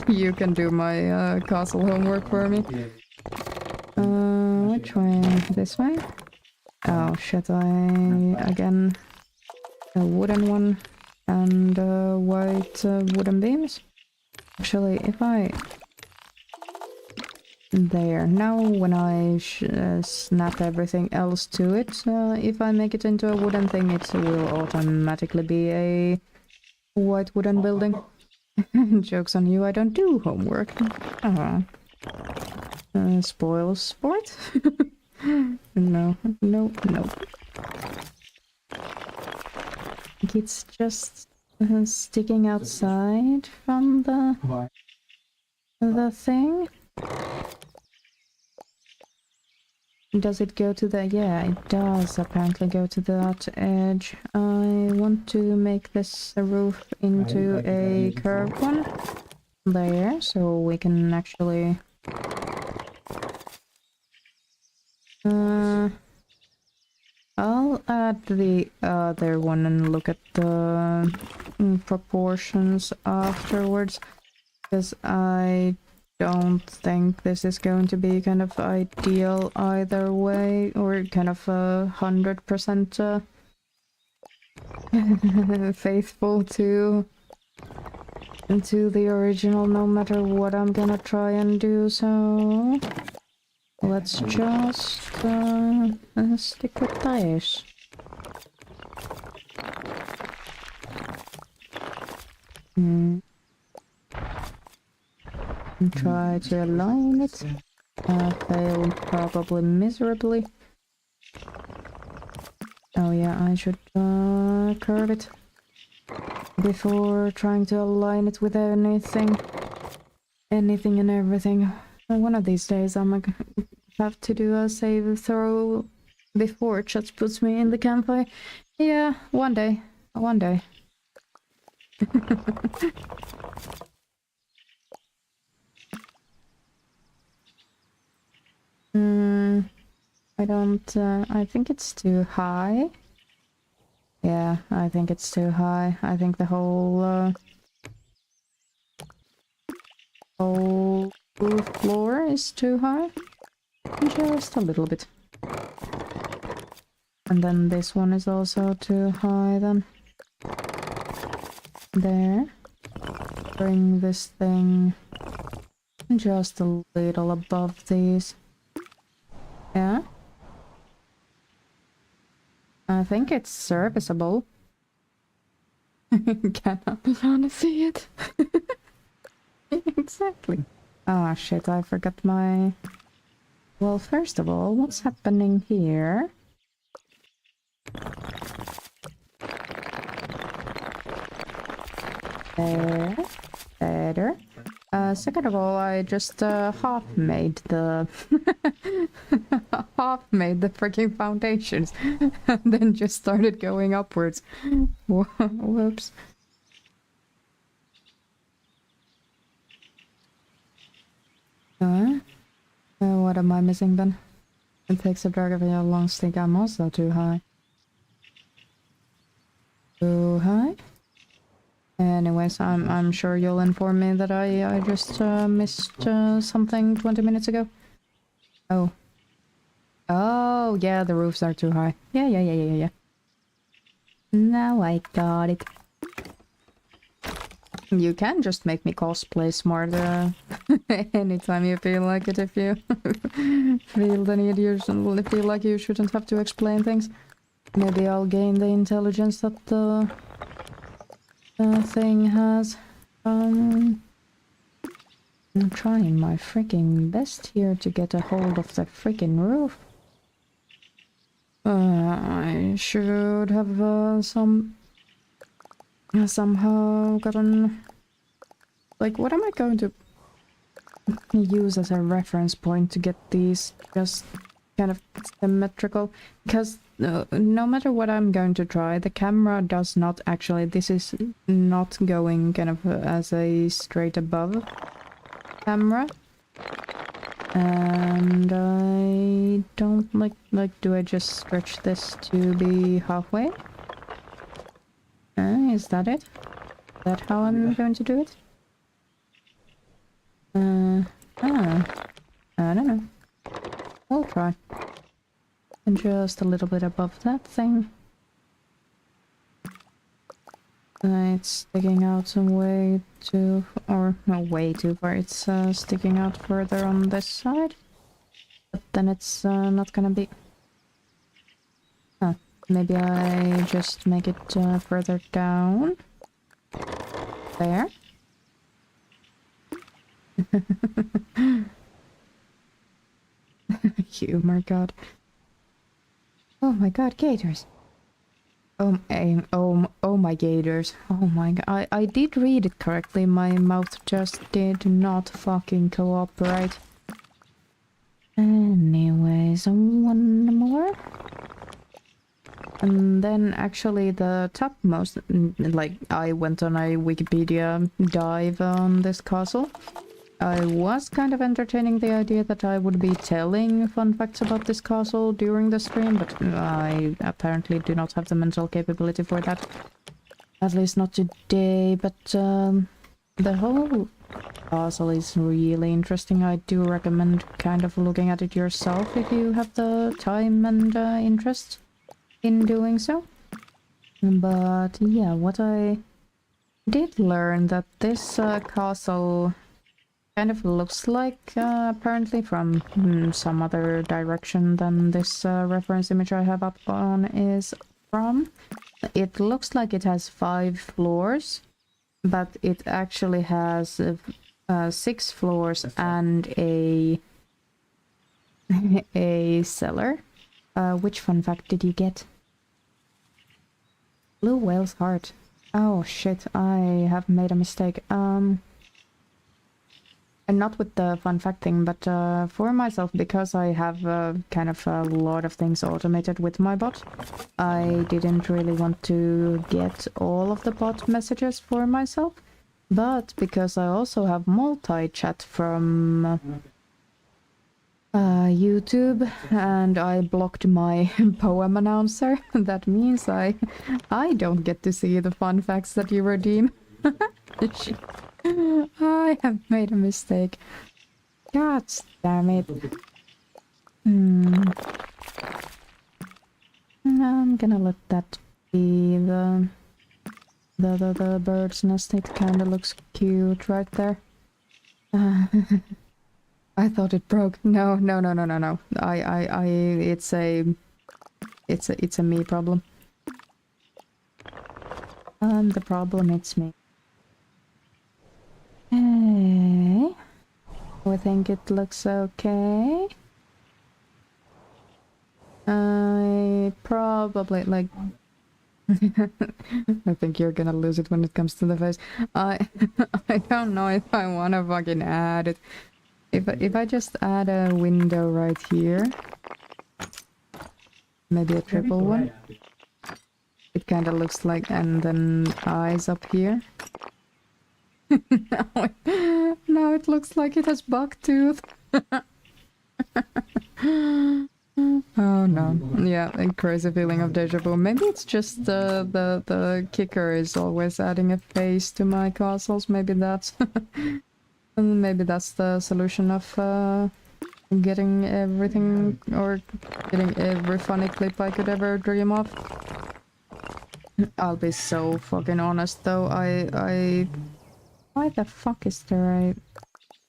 You can do my castle homework for me. Which way? This way? Oh shit, again, a wooden one and white wooden beams. Actually, if I... There. Now when I snap everything else to it, if I make it into a wooden thing, it will automatically be a white wooden building. Joke's on you, I don't do homework. Spoils sport? No. It's just sticking outside from the thing. Does it go to the... Yeah, it does apparently go to that edge. I want to make this roof into a curved one. There, so we can actually... I'll add the other one and look at the proportions afterwards, because I don't think this is going to be kind of ideal either way, or kind of 100% faithful to the original, no matter what I'm gonna try and do, so let's just stick with this. And try to align it. Failed probably miserably. Oh yeah, I should curve it before trying to align it with anything. anything and everything. One of these days I'm gonna have to do a save throw before it just puts me in the campfire. Yeah, one day. One day. I don't, I think it's too high. Yeah, I think it's too high. I think the whole roof floor is too high. Just a little bit. And then this one is also too high then. There. Bring this thing just a little above these. Yeah. I think it's serviceable. Cannot see it. Exactly. Oh shit, I forgot my... Well, first of all, what's happening here? There. Better. Second of all, I just half made the freaking foundations and then just started going upwards. Whoops. What am I missing then? It takes a drag of a long stick. I'm also too high. Too high? Anyways, I'm sure you'll inform me that I just missed something 20 minutes ago. Oh. Oh, yeah, the roofs are too high. Yeah. Now I got it. You can just make me cosplay smarter anytime you feel like it, if you feel the need, you feel like you shouldn't have to explain things. Maybe I'll gain the intelligence that the thing has. I'm trying my freaking best here to get a hold of the freaking roof. I should have somehow gotten... Like, what am I going to use as a reference point to get these just kind of symmetrical? Because no matter what I'm going to try, the camera does not actually... This is not going kind of as a straight above camera. And I don't like, do I just stretch this to be halfway? Is that it? Is that how I'm going to do it? I don't know. We'll try. And just a little bit above that thing. It's sticking out some way too... or no, way too far. It's sticking out further on this side. But then it's not gonna be... Huh. Maybe I just make it further down. There. Oh my god. Oh my god, gators. Oh my gators. Oh my god. I did read it correctly. My mouth just did not fucking cooperate. Anyways, one more. And then actually the topmost, like, I went on a Wikipedia dive on this castle. I was kind of entertaining the idea that I would be telling fun facts about this castle during the stream, but I apparently do not have the mental capability for that. At least not today, but the whole castle is really interesting. I do recommend kind of looking at it yourself if you have the time and interest in doing so. But yeah, what I did learn that this castle kind of looks like, apparently from some other direction than this reference image I have up on is from. It looks like it has 5 floors, but it actually has 6 floors and a cellar. Which fun fact did you get? Blue whale's heart. Oh shit, I have made a mistake. And not with the fun fact thing, but for myself, because I have kind of a lot of things automated with my bot, I didn't really want to get all of the bot messages for myself. But because I also have multi-chat from YouTube, and I blocked my poem announcer, that means I don't get to see the fun facts that you redeem. I have made a mistake. God damn it. I'm gonna let that be the bird's nest. It kinda looks cute right there. I thought it broke. No. It's a me problem. The problem, it's me. Hey, I think it looks okay. I probably like. I think you're gonna lose it when it comes to the face. I don't know if I wanna fucking add it. If I just add a window right here, maybe a triple one. It kind of looks like, and then eyes up here. Now it looks like it has buck tooth. Oh no. Yeah, a crazy feeling of deja vu. Maybe it's just the kicker is always adding a face to my castles. Maybe that's maybe that's the solution of getting everything, or getting every funny clip I could ever dream of. I'll be so fucking honest though, why the fuck is there a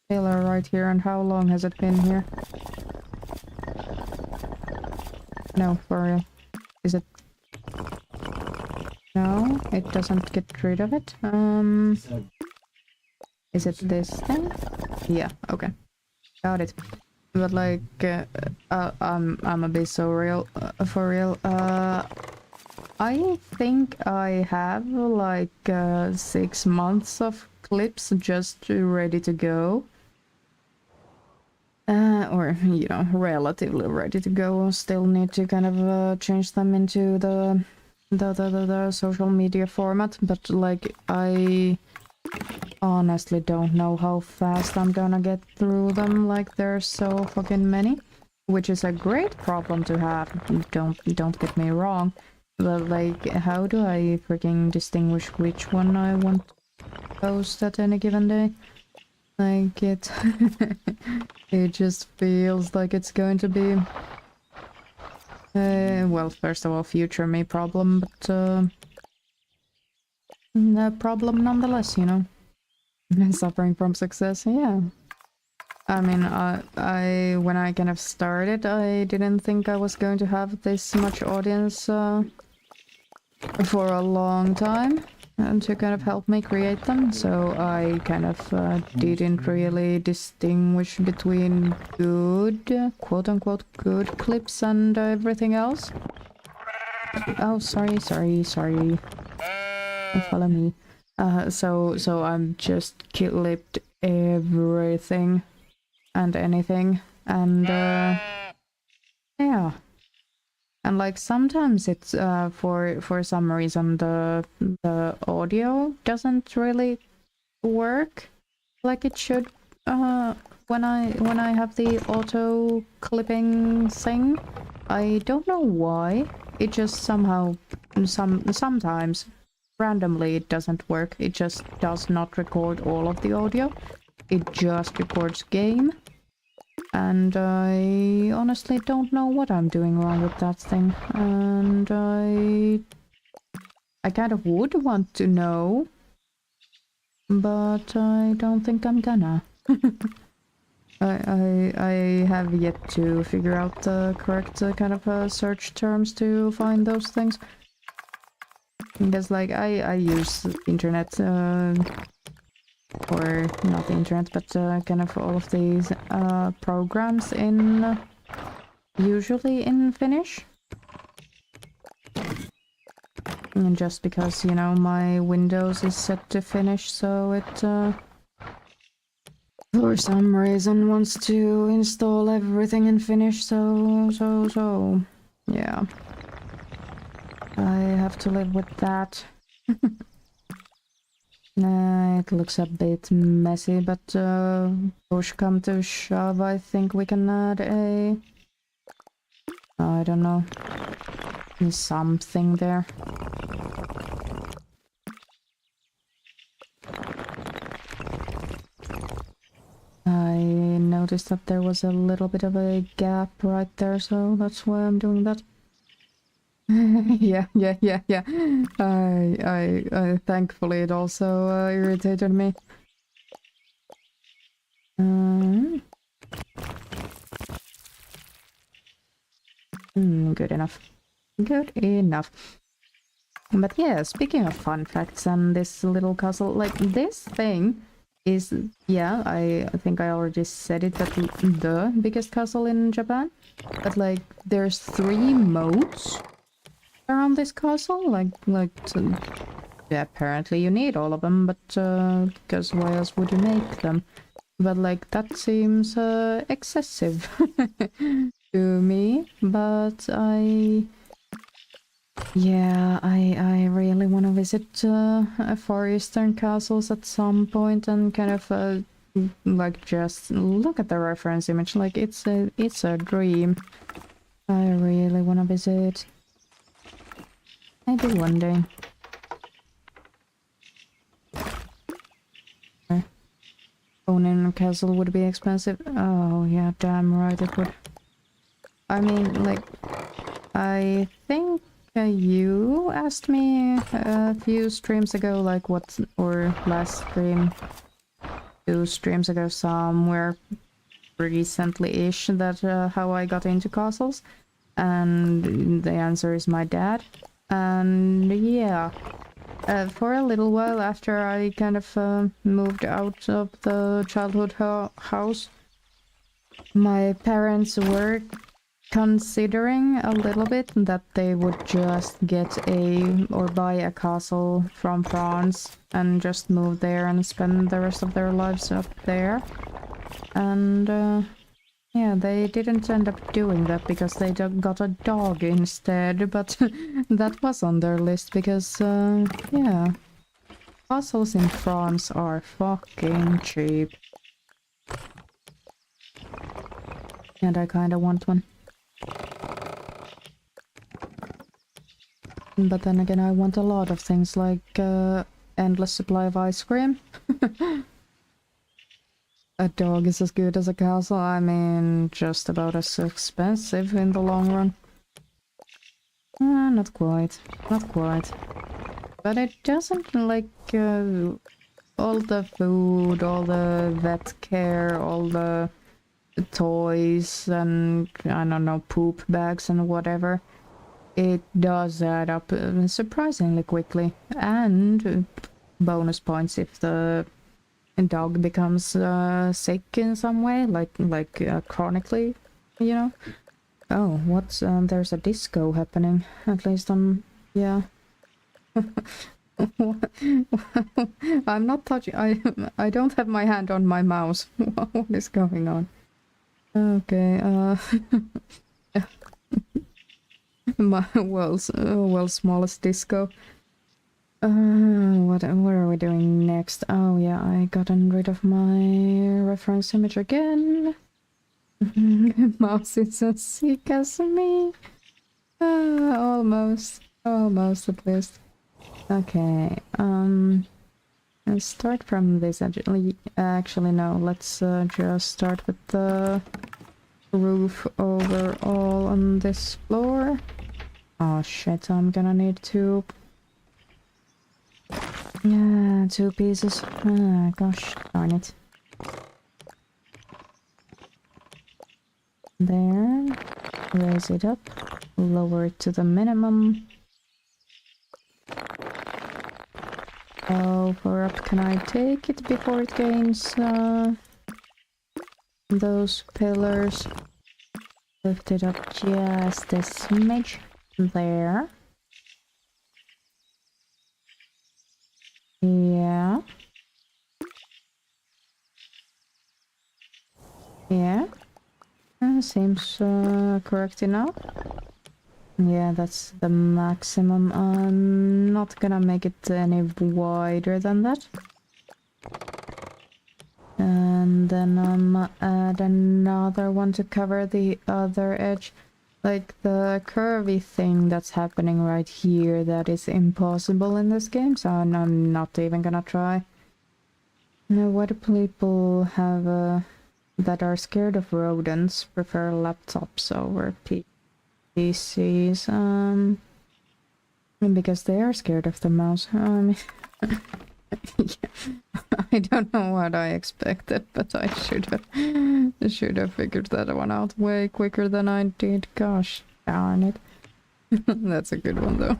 pillar right here, and how long has it been here? No, for real. Is it? No, it doesn't get rid of it. Is it this thing? Yeah, okay. Got it. But like, I'm a bit so real, for real. I think I have like 6 months of clips just ready to go. Or, you know, relatively ready to go. Still need to kind of change them into the social media format. But like, I honestly don't know how fast I'm gonna get through them. Like, there's so fucking many. Which is a great problem to have. Don't get me wrong. But like, how do I freaking distinguish which one I want to post at any given day? Like, it it just feels like it's going to be well, first of all, future me problem, but a problem nonetheless, you know. Suffering from success, yeah. I mean, I when I kind of started, I didn't think I was going to have this much audience for a long time, and to kind of help me create them. So I kind of didn't really distinguish between good, quote-unquote good clips and everything else. Oh, sorry. Follow me. So I'm just clipped everything and anything, and yeah. And like, sometimes it's for some reason the audio doesn't really work like it should when I have the auto clipping thing. I don't know why. It just somehow sometimes randomly it doesn't work. It just does not record all of the audio. It just records game. And I honestly don't know what I'm doing wrong with that thing. And I kind of would want to know, but I don't think I'm gonna. I have yet to figure out the correct kind of search terms to find those things. Because like, I use internet, or not the internet, but kind of all of these programs in usually in Finnish. And just because, you know, my Windows is set to Finnish, so it for some reason wants to install everything and finish, so. Yeah. I have to live with that. It looks a bit messy, but push come to shove, I think we can add a... I don't know. Something there. I noticed that there was a little bit of a gap right there, so that's why I'm doing that. Yeah. I thankfully it also irritated me. Good enough. Good enough. But yeah, speaking of fun facts and this little castle, like this thing is, yeah, I think I already said it, that the biggest castle in Japan. But like, there's 3 moats around this castle, yeah, apparently you need all of them, but because why else would you make them? But like, that seems excessive to me, but yeah, I really want to visit Far Eastern castles at some point and kind of like just look at the reference image. Like it's a dream. I really want to visit. Maybe one day. Owning a castle would be expensive. Oh yeah, damn right it would. I mean, like, I think you asked me a few streams ago, like what, or last stream, 2 streams ago somewhere recently-ish, that how I got into castles, and the answer is my dad. And yeah, for a little while after I kind of moved out of the childhood house, my parents were considering a little bit that they would just get or buy a castle from France and just move there and spend the rest of their lives up there. And yeah, they didn't end up doing that because they got a dog instead, but that was on their list because yeah, castles in France are fucking cheap. And I kinda want one. But then again, I want a lot of things, like endless supply of ice cream. A dog is as good as a castle. I mean, just about as expensive in the long run. Not quite. Not quite. But it doesn't, like, all the food, all the vet care, all the toys, and, I don't know, poop bags and whatever. It does add up surprisingly quickly, and bonus points if the dog becomes sick in some way, like chronically, you know. Oh, what's there's a disco happening, at least on, yeah. I'm not touching. I don't have my hand on my mouse. What is going on? Okay. My world's smallest disco. What are we doing next? Oh yeah, I gotten rid of my reference image again. Mouse is as sick as me. Almost at least. Okay. Let's start from this. Actually, no. Let's just start with the roof overall on this floor. Oh shit! I'm gonna need 2. Yeah, 2 pieces. Ah, gosh darn it. There. Raise it up. Lower it to the minimum. How far up can I take it before it gains those pillars? Lift it up just a smidge. There. Yeah. seems correct enough. Yeah, that's the maximum. I'm not gonna make it any wider than that. And then I'm add another one to cover the other edge. Like the curvy thing that's happening right here, that is impossible in this game, so I'm not even gonna try. Now, why do people have that are scared of rodents prefer laptops over PCs? Because they are scared of the mouse. Yeah. I don't know what I expected, but I should have figured that one out way quicker than I did. Gosh darn it. That's a good one though.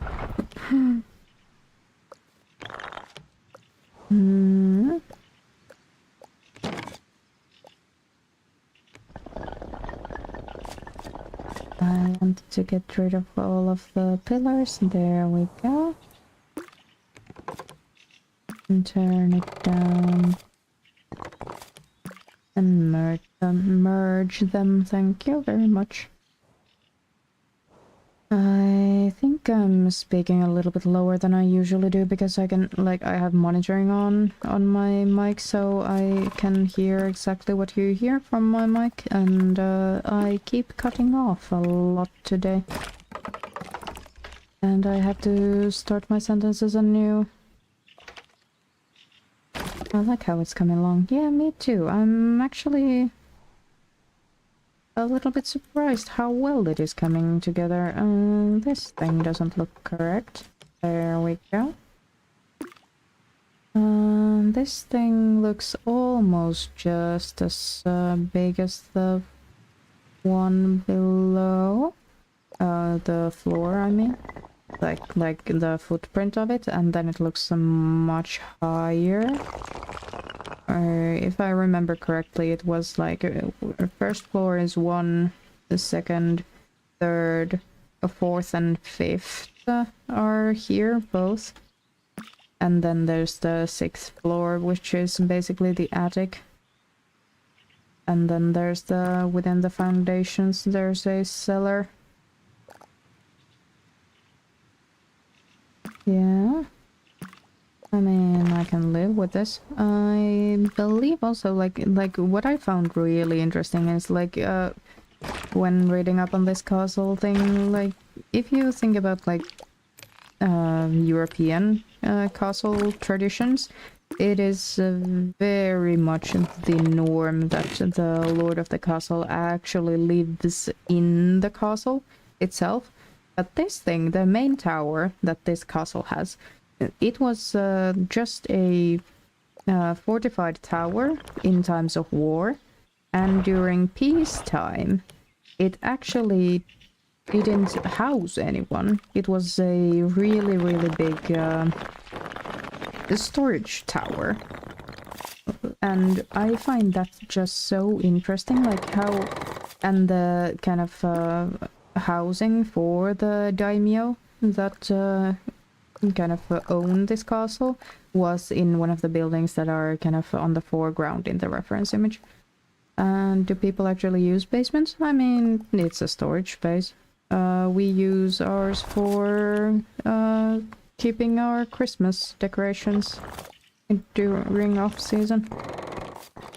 I wanted to get rid of all of the pillars. There we go. And turn it down. And merge them. Thank you very much. I think I'm speaking a little bit lower than I usually do because I can, like, I have monitoring on my mic, so I can hear exactly what you hear from my mic, and I keep cutting off a lot today. And I have to start my sentences anew. I like how it's coming along. Yeah, me too. I'm actually a little bit surprised how well it is coming together. This thing doesn't look correct. There we go. This thing looks almost just as big as the one below. The floor, I mean. Like the footprint of it, and then it looks much higher. If I remember correctly, it was like first floor is 1, the second, third, a fourth, and fifth are here both, and then there's the 6th floor, which is basically the attic, and then there's within the foundations there's a cellar. Yeah, I mean, I can live with this. I believe also, like what I found really interesting is, like, when reading up on this castle thing, like, if you think about, like, European castle traditions, it is very much the norm that the lord of the castle actually lives in the castle itself. But this thing, the main tower that this castle has, it was just a fortified tower in times of war, and during peacetime it actually didn't house anyone. It was a really, really big storage tower. And I find that just so interesting, like how, and the kind of housing for the daimyo that kind of own this castle was in one of the buildings that are kind of on the foreground in the reference image. And do people actually use basements? I mean, it's a storage space. We use ours for keeping our Christmas decorations during off-season.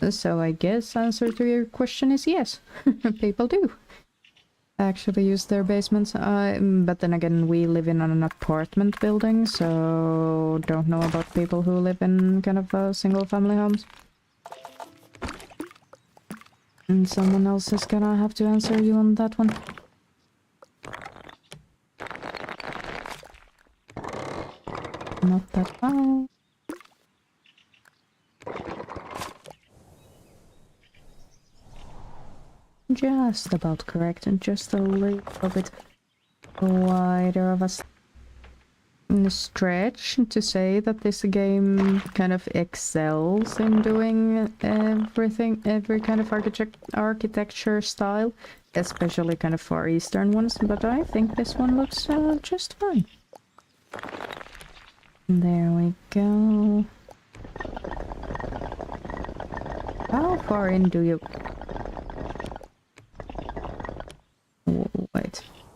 So I guess answer to your question is yes, people do actually use their basements. But then again, we live in an apartment building, so don't know about people who live in kind of single-family homes. And someone else is gonna have to answer you on that one. Not that far. Just about correct, and just a little bit wider of a stretch to say that this game kind of excels in doing everything, every kind of architecture style, especially kind of Far Eastern ones, but I think this one looks just fine. There we go. How far in do you...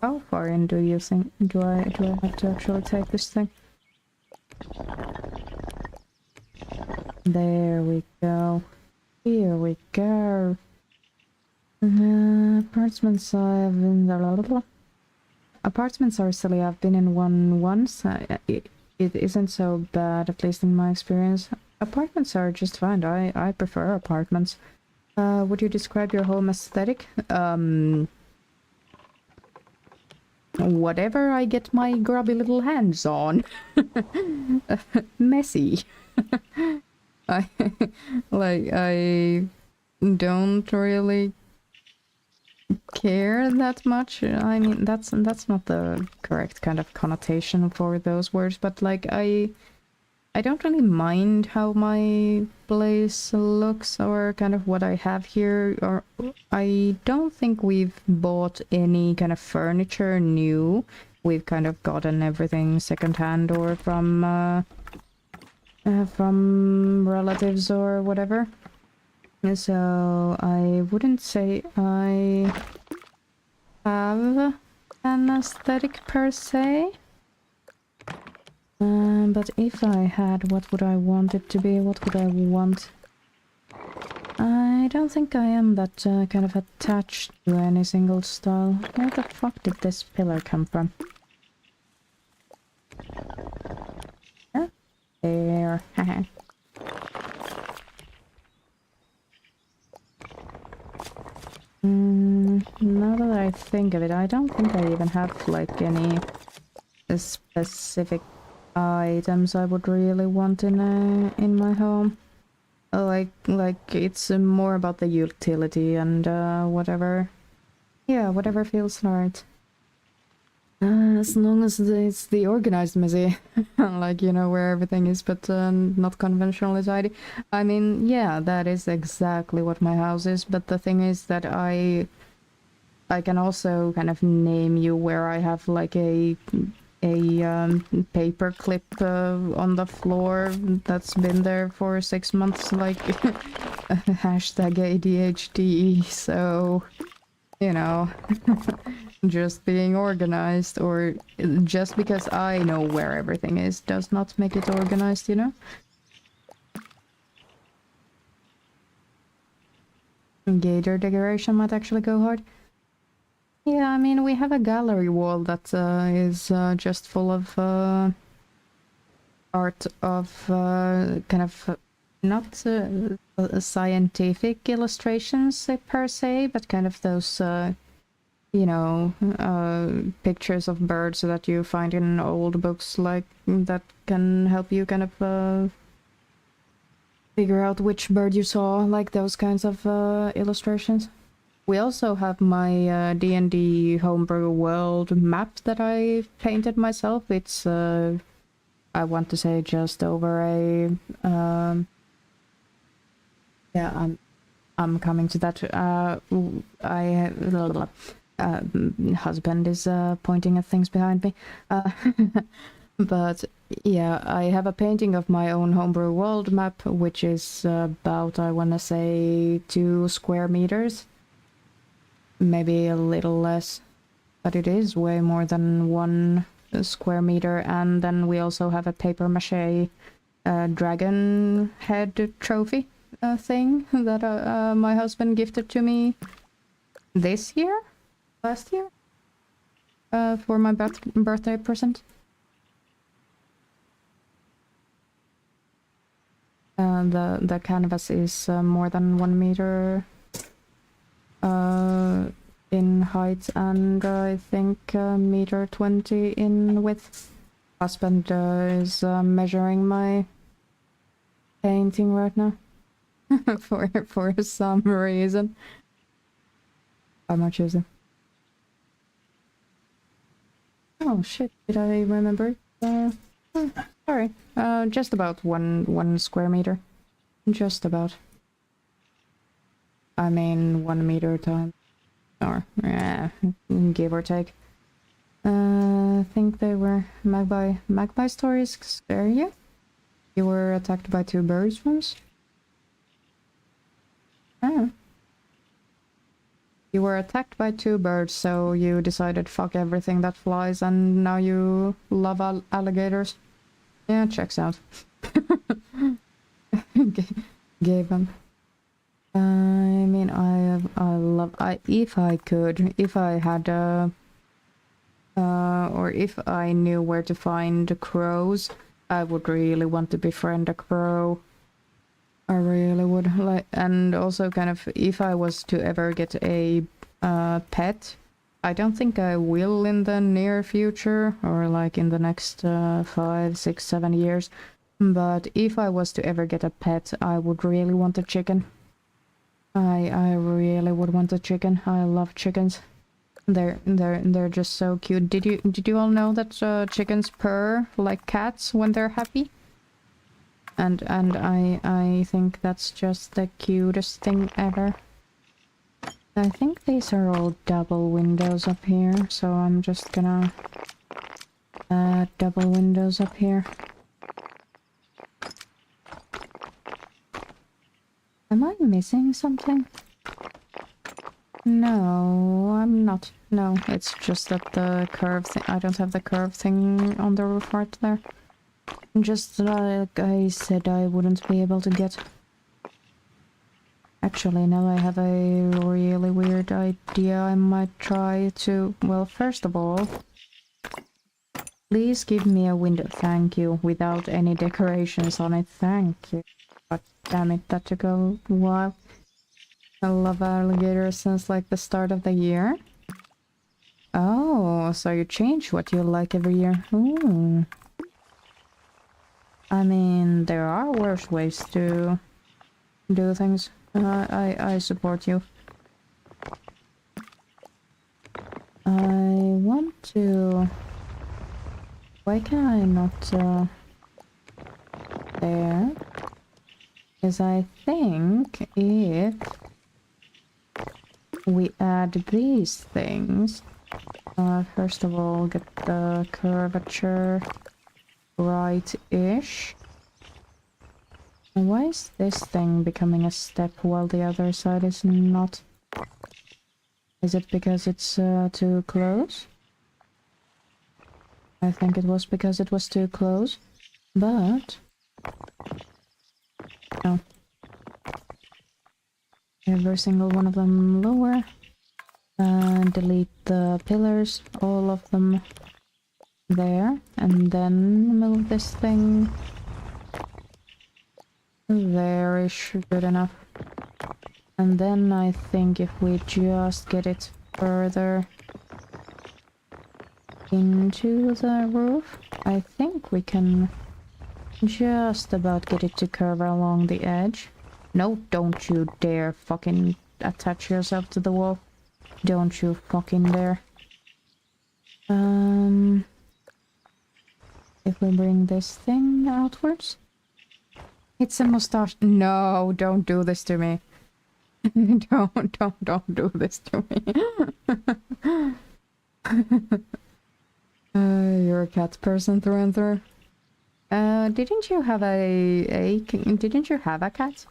How far in do you think do I have to actually take this thing? There we go. Here we go. Apartments I've been there. Apartments are silly. I've been in one once. It isn't so bad, at least in my experience. Apartments are just fine. I prefer apartments. Would you describe your home aesthetic? Whatever I get my grubby little hands on. Messy. I I don't really care that much. I mean, that's not the correct kind of connotation for those words, but like I don't really mind how my place looks or kind of what I have here. Or I don't think we've bought any kind of furniture new. We've kind of gotten everything secondhand or from relatives or whatever. So I wouldn't say I have an aesthetic per se. But if I had, what would I want it to be? What would I want? I don't think I am that kind of attached to any single style. Where the fuck did this pillar come from? Huh? There. Now that I think of it, I don't think I even have like any specific items I would really want in my home. Like it's more about the utility and whatever. Yeah, whatever feels right. As long as it's the organized messy, like, you know, where everything is, but not conventionally tidy. I mean, yeah, that is exactly what my house is, but the thing is that I can also kind of name you where I have like a paper clip on the floor that's been there for 6 months, like hashtag ADHD, so, you know. Just being organized, or just because I know where everything is does not make it organized, you know? Gator decoration might actually go hard. Yeah, I mean, we have a gallery wall that is just full of art of kind of not scientific illustrations per se, but kind of those you know, pictures of birds that you find in old books, like, that can help you kind of figure out which bird you saw, like those kinds of illustrations. We also have my D&D homebrew world map that I painted myself. It's, I want to say, just over a... yeah, I'm coming to that. Husband is pointing at things behind me. But yeah, I have a painting of my own homebrew world map, which is about, I want to say, 2 square meters. Maybe a little less, but it is way more than 1 square meter. And then we also have a paper mache dragon head trophy thing that my husband gifted to me this year? Last year? For my birthday present. The canvas is more than 1 meter in height, and I think 1.20 meters in width. Husband is measuring my painting right now for some reason. How much is it? Oh shit, did I remember? Sorry. Just about one square meter. Just about. I mean, 1 meter time. Or, give or take. I think they were magpie stories scare you? You were attacked by 2 birds once? Oh. You were attacked by 2 birds, so you decided fuck everything that flies, and now you love alligators. Yeah, checks out. Gave them. I mean, if I could, if I had or if I knew where to find crows, I would really want to befriend a crow. I really would like, and also kind of if I was to ever get a pet, I don't think I will in the near future or like in the next 5, 6, 7 years. But if I was to ever get a pet, I would really want a chicken. I really would want a chicken. I love chickens. They're just so cute. Did you all know that chickens purr like cats when they're happy? And I think that's just the cutest thing ever. I think these are all double windows up here, so I'm just gonna add double windows up here. Am I missing something? No, I'm not. No, it's just that the curve thing, I don't have the curve thing on the roof right there. Just like I said I wouldn't be able to get. Actually, now I have a really weird idea. I might try to... Well, first of all, please give me a window. Thank you. Without any decorations on it. Thank you. God damn it, that took a while. I love alligators since like the start of the year. Oh, so you change what you like every year. Ooh. I mean, there are worse ways to do things. I support you. I want to... Why can I not... There? Because I think if we add these things... first of all, get the curvature right-ish. Why is this thing becoming a step while the other side is not? Is it because it's too close? I think it was because it was too close, but... No. Every single one of them lower. And delete the pillars, all of them there, and then move this thing there-ish, good enough. And then I think if we just get it further into the roof, I think we can just about get it to curve along the edge. No, don't you dare fucking attach yourself to the wall. Don't you fucking dare. If we bring this thing outwards. It's a mustache. No, don't do this to me. Don't do this to me. You're a cat person through and through. Didn't you have didn't you have a cat?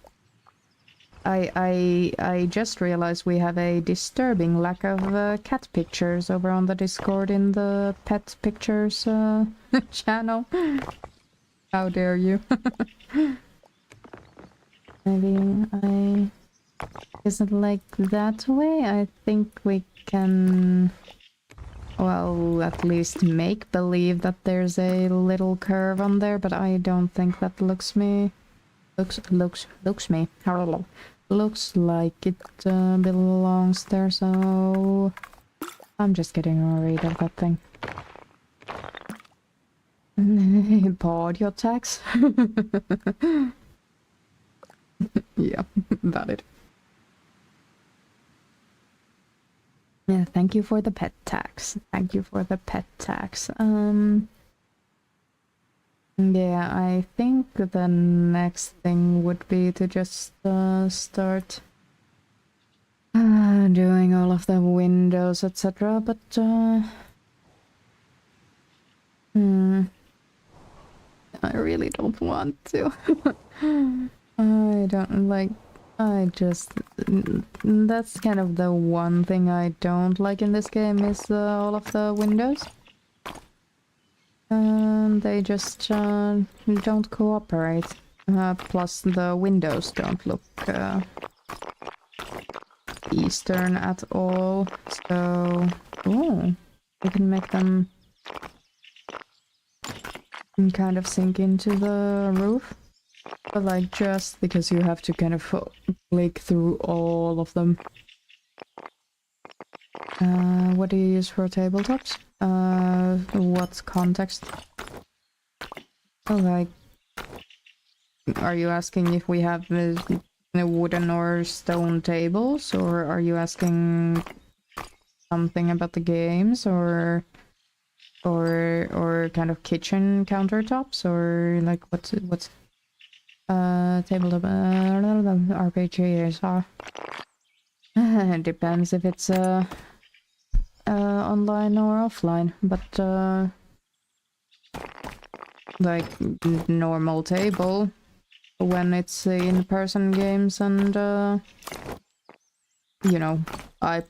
I just realized we have a disturbing lack of cat pictures over on the Discord in the pet pictures channel. How dare you? Maybe I... Is it like that way? I think we can... Well, at least make believe that there's a little curve on there, but I don't think that looks me... Looks me. Hello. Looks like it belongs there, so... I'm just getting rid of that thing. Paud your tax? Yeah, valid. Yeah, thank you for the pet tax. Thank you for the pet tax. Yeah, I think the next thing would be to just start doing all of the windows, etc. But I really don't want to. I don't like... That's kind of the one thing I don't like in this game is all of the windows. They just don't cooperate. Plus the windows don't look Eastern at all. So, oh, you can make them kind of sink into the roof. But like just because you have to kind of click through all of them. What do you use for tabletops? What context? Oh, like, are you asking if we have wooden or stone tables, or are you asking something about the games, or kind of kitchen countertops, or like what's tabletop RPGs are? It depends if it's online or offline, but like normal table when it's in-person games, and you know, I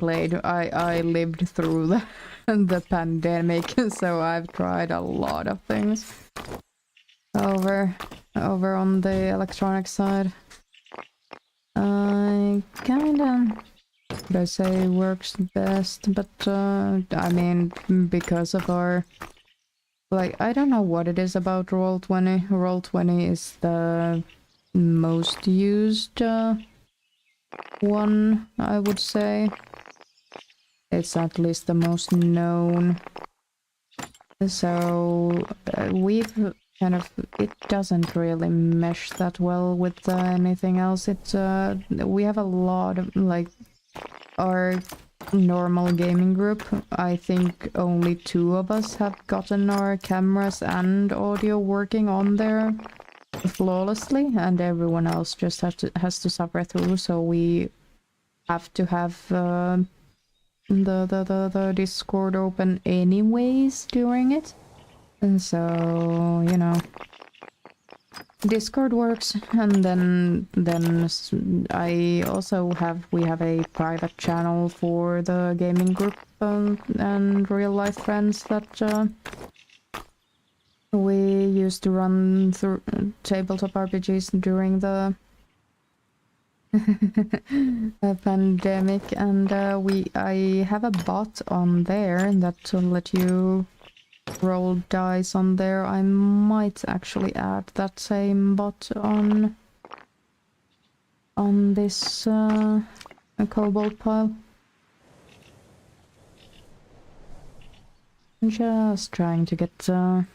lived through the pandemic, so I've tried a lot of things over on the electronic side. I kinda, would I say, works best, but I mean, because of our, like, I don't know what it is about Roll20. Roll20 is the most used one, I would say. It's at least the most known. So we've kind of, it doesn't really mesh that well with anything else. It's we have a lot of, like, our normal gaming group, I think only 2 of us have gotten our cameras and audio working on there flawlessly, and everyone else just has to suffer through, so we have to have the Discord open anyways during it. And so, you know, Discord works, and then we have a private channel for the gaming group and real life friends that we used to run through tabletop RPGs during the pandemic, and I have a bot on there that will let you roll dice on there. I might actually add that same bot on this cobalt pile. I'm just trying to get the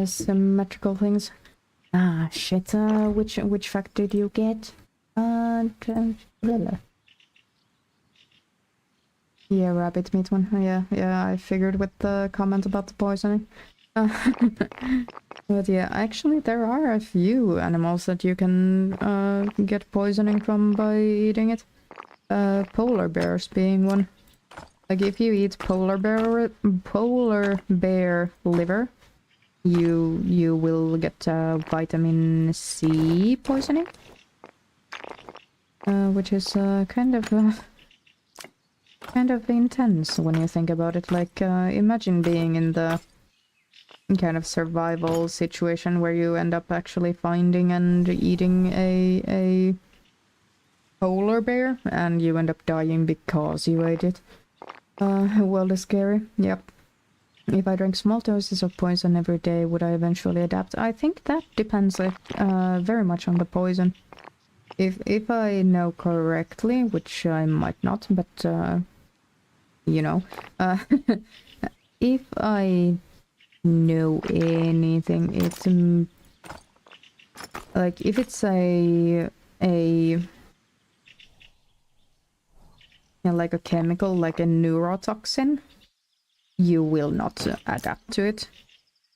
symmetrical things. Ah, shit. Which fact did you get? Yeah, rabbit meat one. Yeah, I figured with the comment about the poisoning. But yeah, actually there are a few animals that you can get poisoning from by eating it. Polar bears being one. Like if you eat polar bear liver, you will get vitamin C poisoning. Which is kind of intense when you think about it. Like, imagine being in the kind of survival situation where you end up actually finding and eating a polar bear, and you end up dying because you ate it. Well, it's scary. Yep. If I drank small doses of poison every day, would I eventually adapt? I think that depends very much on the poison. If I know correctly, which I might not, but you know, if I know anything, it's like if it's a like a chemical, like a neurotoxin, you will not adapt to it.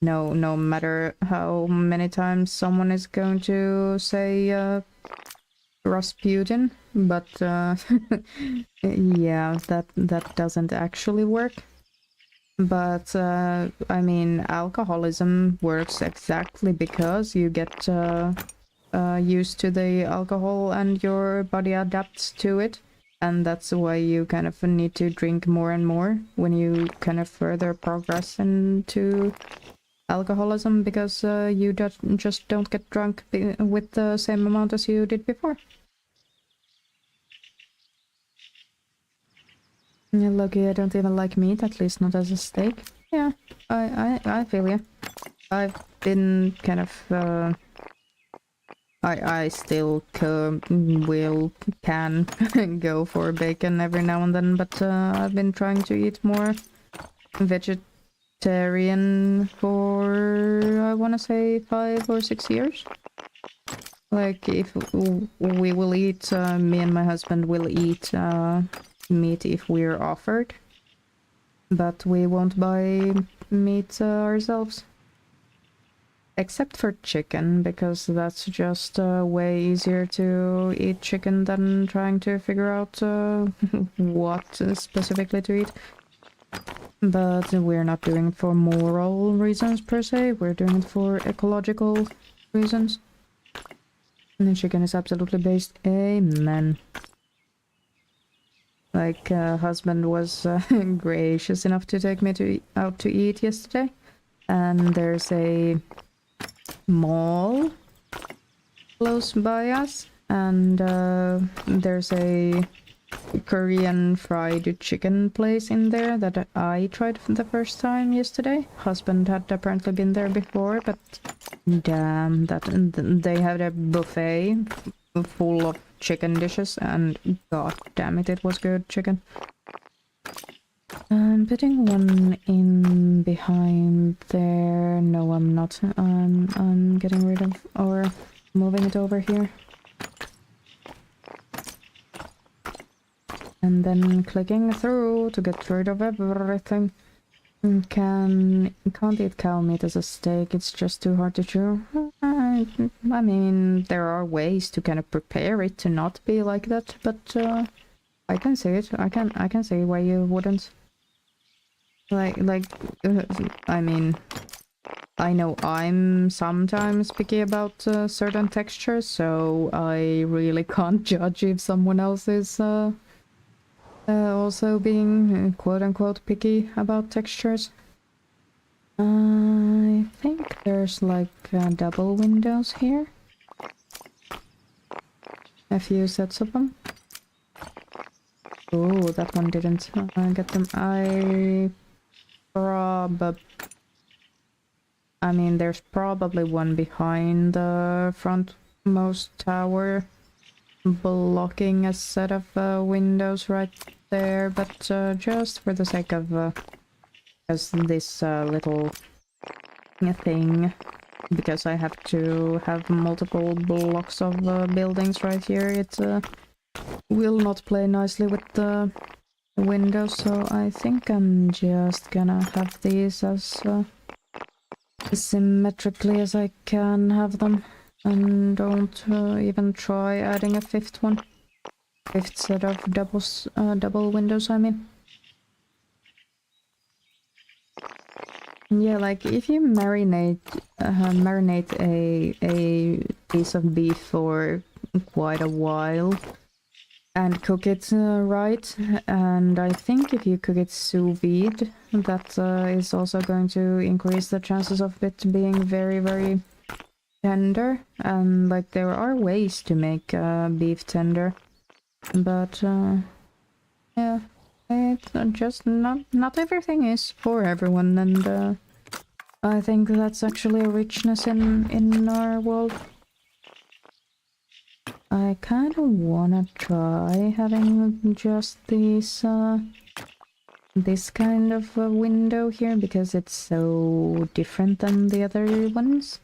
No matter how many times someone is going to say Rasputin, but yeah, that doesn't actually work. But I mean, alcoholism works exactly because you get used to the alcohol and your body adapts to it. And that's why you kind of need to drink more and more when you kind of further progress into alcoholism, because you just don't get drunk with the same amount as you did before. Yeah, lucky I don't even like meat, at least not as a steak. Yeah, I feel you. I've been kind of I still can go for bacon every now and then, but I've been trying to eat more vegetarian for, I want to say, 5 or 6 years. Like, if we will eat, me and my husband will eat meat if we're offered, but we won't buy meat ourselves. Except for chicken, because that's just way easier to eat chicken than trying to figure out what specifically to eat. But we're not doing it for moral reasons per se, we're doing it for ecological reasons. And the chicken is absolutely based. Amen. Like, husband was gracious enough to take me out to eat yesterday. And there's a mall close by us, and there's a Korean fried chicken place in there that I tried for the first time yesterday. Husband had apparently been there before, but damn, that they had a buffet full of chicken dishes, and god damn it, it was good chicken. I'm putting one in behind there. No, I'm not. I'm getting rid of, or moving it over here. And then clicking through to get rid of everything. Can't eat cow meat as a steak, it's just too hard to chew. I mean, there are ways to kind of prepare it to not be like that, but I can see it. I can see why you wouldn't. I mean, I know I'm sometimes picky about certain textures, so I really can't judge if someone else is also being quote-unquote picky about textures. I think there's like double windows here. A few sets of them. Oh, that one didn't get them. I mean, there's probably one behind the frontmost tower, blocking a set of windows right there, but just for the sake of as this little thing, because I have to have multiple blocks of buildings right here, it will not play nicely with the windows, so I think I'm just gonna have these as symmetrically as I can have them, and don't even try adding a fifth one. Fifth set of double windows, I mean. Yeah, like if you marinate a piece of beef for quite a while and cook it right, and I think if you cook it sous vide, that is also going to increase the chances of it being very, very tender. And like, there are ways to make beef tender, but yeah, it's just not everything is for everyone, and I think that's actually a richness in our world. I kind of wanna try having just these this kind of window here, because it's so different than the other ones.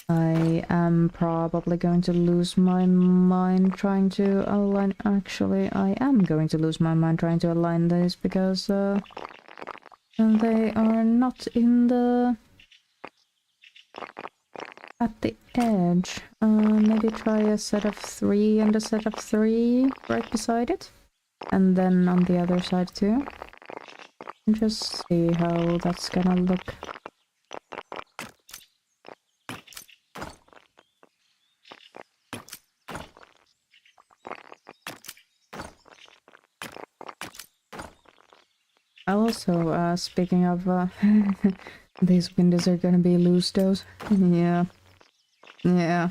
I am probably going to lose my mind trying to align. Actually, I am going to lose my mind trying to align these, because they are not in the at the edge. Maybe try a set of 3 and a set of 3 right beside it, and then on the other side too. And just see how that's gonna look. Also, speaking of, these windows are gonna be loose doors. Yeah. Yeah.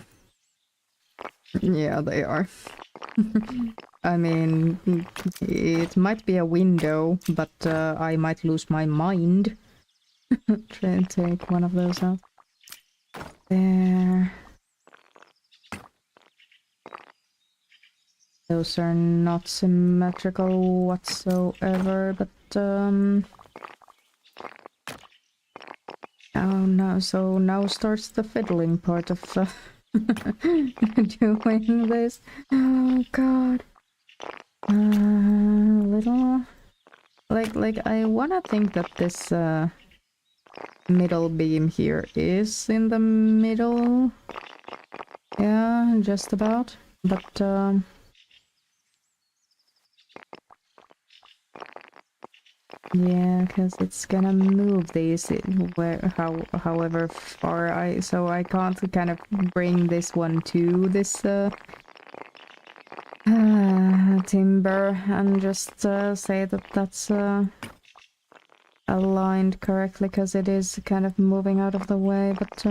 Yeah, they are. I mean, it might be a window, but I might lose my mind. Try and take one of those out. There. Those are not symmetrical whatsoever, but oh no, so now starts the fiddling part of doing this. Oh god. Little... Like, I wanna think that this middle beam here is in the middle. Yeah, just about. But, yeah, because it's gonna move these however far so I can't kind of bring this one to this timber and just say that that's aligned correctly, because it is kind of moving out of the way. But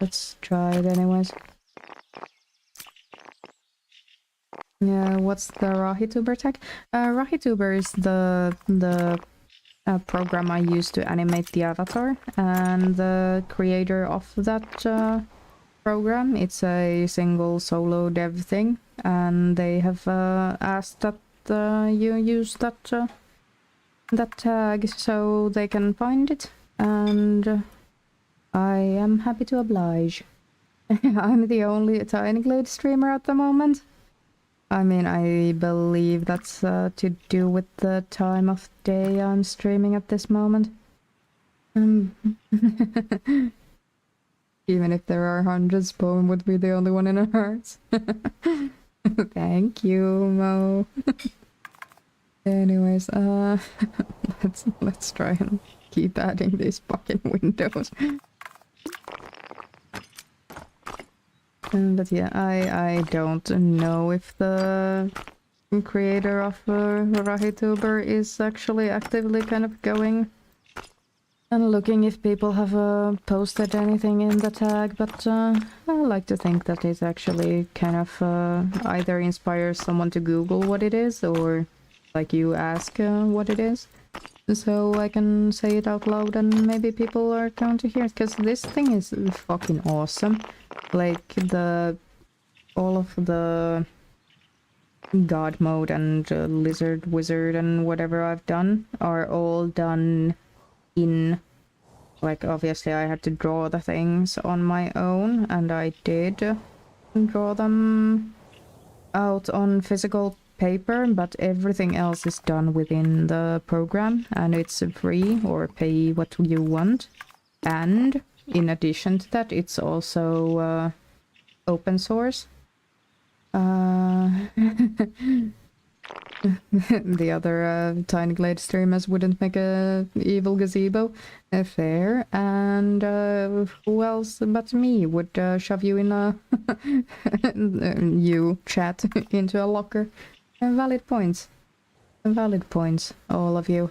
let's try it anyways. Yeah, what's the Rahituber tag? Rahituber is the program I use to animate the avatar, and the creator of that program, it's a single solo dev thing, and they have asked that you use that tag so they can find it, and I am happy to oblige. I'm the only Tiny Glade streamer at the moment. I mean, I believe that's to do with the time of day I'm streaming at this moment. Even if there are hundreds, Poem would be the only one in our hearts. Thank you, Mo. Anyways, let's try and keep adding these fucking windows. But yeah, I don't know if the creator of Rahituber is actually actively kind of going and looking if people have posted anything in the tag, but I like to think that it actually kind of either inspires someone to Google what it is, or like you ask what it is, so I can say it out loud and maybe people are going to hear it, because this thing is fucking awesome. Like, all of the god mode and lizard wizard and whatever I've done are all done in, like, obviously I had to draw the things on my own, and I did draw them out on physical paper, but everything else is done within the program, and it's free or pay what you want. And in addition to that, it's also open source. The other Tiny Glade streamers wouldn't make a evil gazebo fair, and who else but me would shove you in a you chat into a locker. Valid points. Valid points, all of you.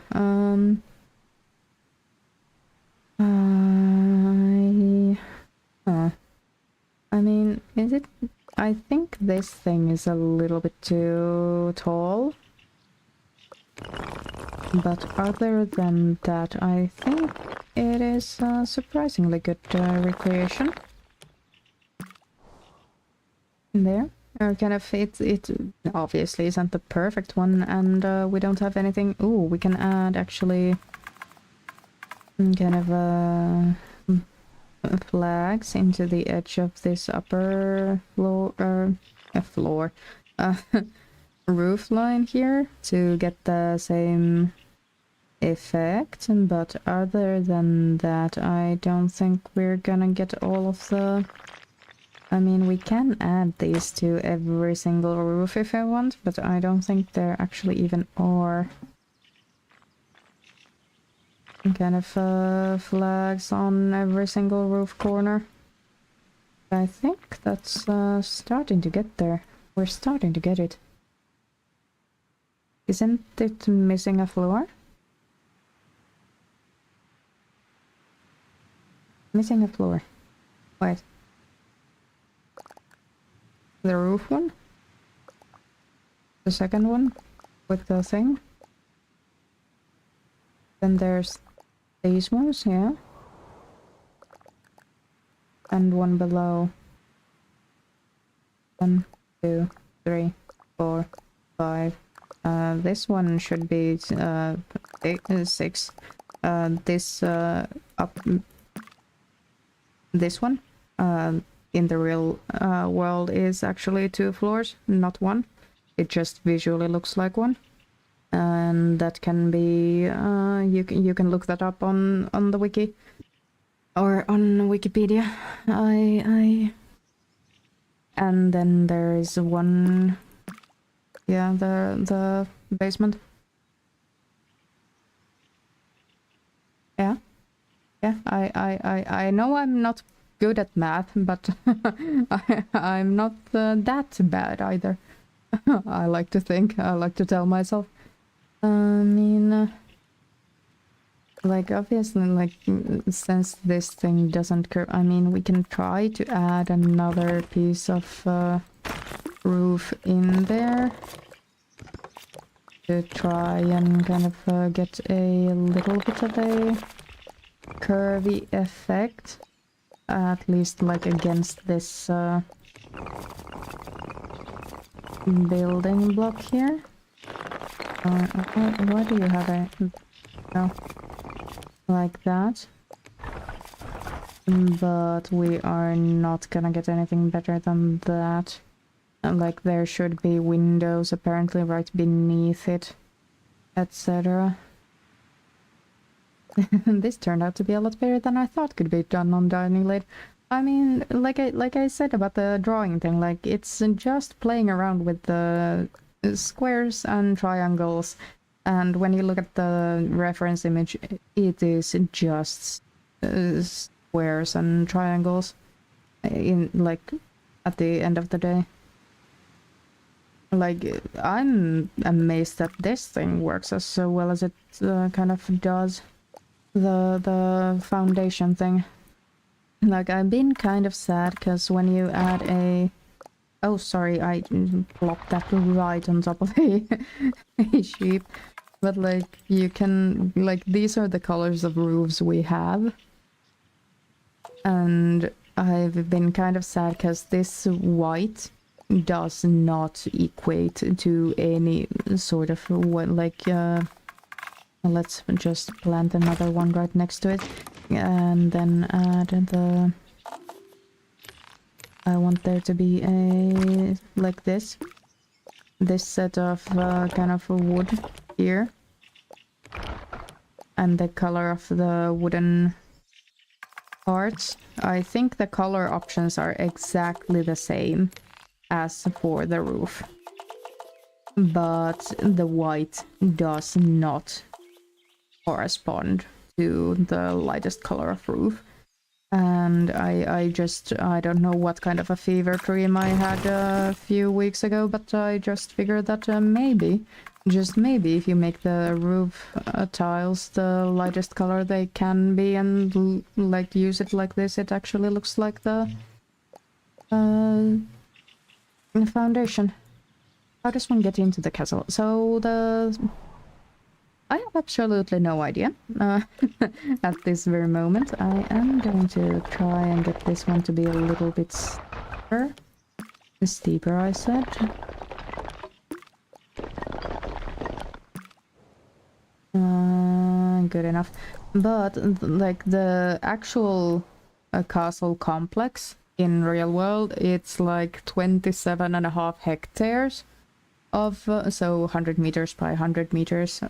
I mean, is it... I think this thing is a little bit too tall. But other than that, I think it is a surprisingly good recreation. There. Or kind of, it obviously isn't the perfect one, and we don't have anything... Ooh, we can add actually kind of flags into the edge of this upper floor, roof line here to get the same effect. But other than that, I don't think we're gonna get all of the... I mean, we can add these to every single roof if I want, but I don't think there actually even are kind of flags on every single roof corner. I think that's starting to get there. We're starting to get it. Isn't it missing a floor? Missing a floor. Wait. The roof one? The second one? With the thing? Then there's these ones, yeah. And one below. 1, 2, 3, 4, 5. This one should be 6. This up. This one in the real world is actually 2 floors, not 1. It just visually looks like 1, and that can be you can look that up on the wiki or on Wikipedia. And then there is one, yeah, the basement. Yeah. Yeah, I know I'm not good at math, but I'm not that bad either. I like to think, I like to tell myself. I mean, like, obviously, like, since this thing doesn't curve, I mean, we can try to add another piece of roof in there to try and kind of get a little bit of a curvy effect, at least like against this building block here. Why do you have a no like that? But we are not gonna get anything better than that. Like, there should be windows apparently right beneath it, etc. This turned out to be a lot better than I thought could be done on Dining Late. I mean, like I said about the drawing thing, like, it's just playing around with the squares and triangles, and when you look at the reference image, it is just squares and triangles in, like, at the end of the day. Like, I'm amazed that this thing works as so well as it kind of does. The foundation thing. Like, I've been kind of sad because when you add a... Oh, sorry, I plopped that right on top of a sheep. But, like, you can... Like, these are the colors of roofs we have. And I've been kind of sad because this white does not equate to any sort of what, like, let's just plant another one right next to it, and then add the... I want there to be a... like this set of kind of wood here, and the color of the wooden parts. I think the color options are exactly the same as for the roof, but the white does not correspond to the lightest color of roof. And I don't know what kind of a fever dream I had a few weeks ago, but I just figured that maybe, just maybe, if you make the roof tiles the lightest color they can be and like use it like this, it actually looks like the foundation. How does one get into the castle? So I have absolutely no idea at this very moment. I am going to try and get this one to be a little bit steeper. Steeper, I said. Good enough. But, like, the actual castle complex in real world, it's like 27.5 hectares of, so 100 meters by 100 meters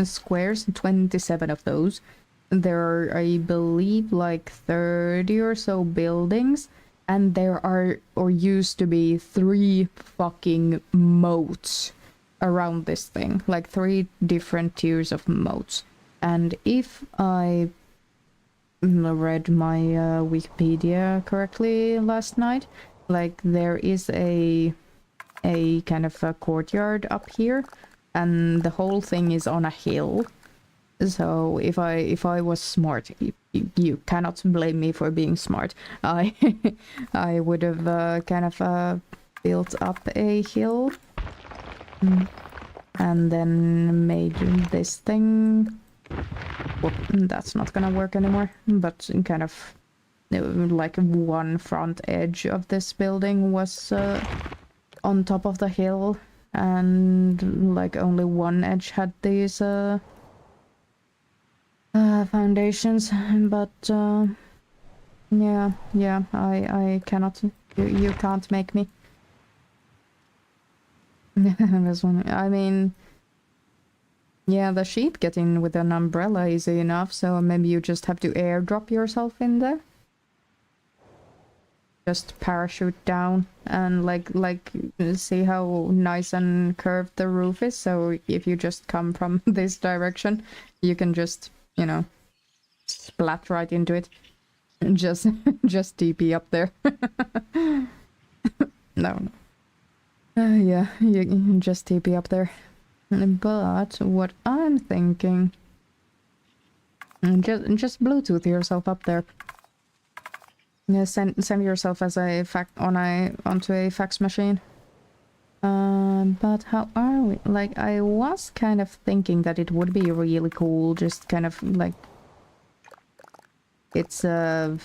squares, 27 of those. There are, I believe, like 30 or so buildings, and there are, or used to be, 3 fucking moats around this thing, like 3 different tiers of moats. And if I read my Wikipedia correctly last night, like, there is a kind of a courtyard up here, and the whole thing is on a hill. So if I was smart, you cannot blame me for being smart. I I would have kind of built up a hill and then made this thing. Whoop, that's not gonna work anymore, but kind of like one front edge of this building was on top of the hill, and like only one edge had these foundations. But yeah, I cannot. You can't make me. This one. I mean, yeah, the sheep get in with an umbrella easy enough, so maybe you just have to airdrop yourself in there. Just parachute down and like see how nice and curved the roof is. So if you just come from this direction, you can just, you know, splat right into it and just TP up there. No. Yeah, you can just TP up there. But what I'm thinking, just Bluetooth yourself up there. Yeah, send yourself as a onto a fax machine. But how are we? Like, I was kind of thinking that it would be really cool, just kind of like it's I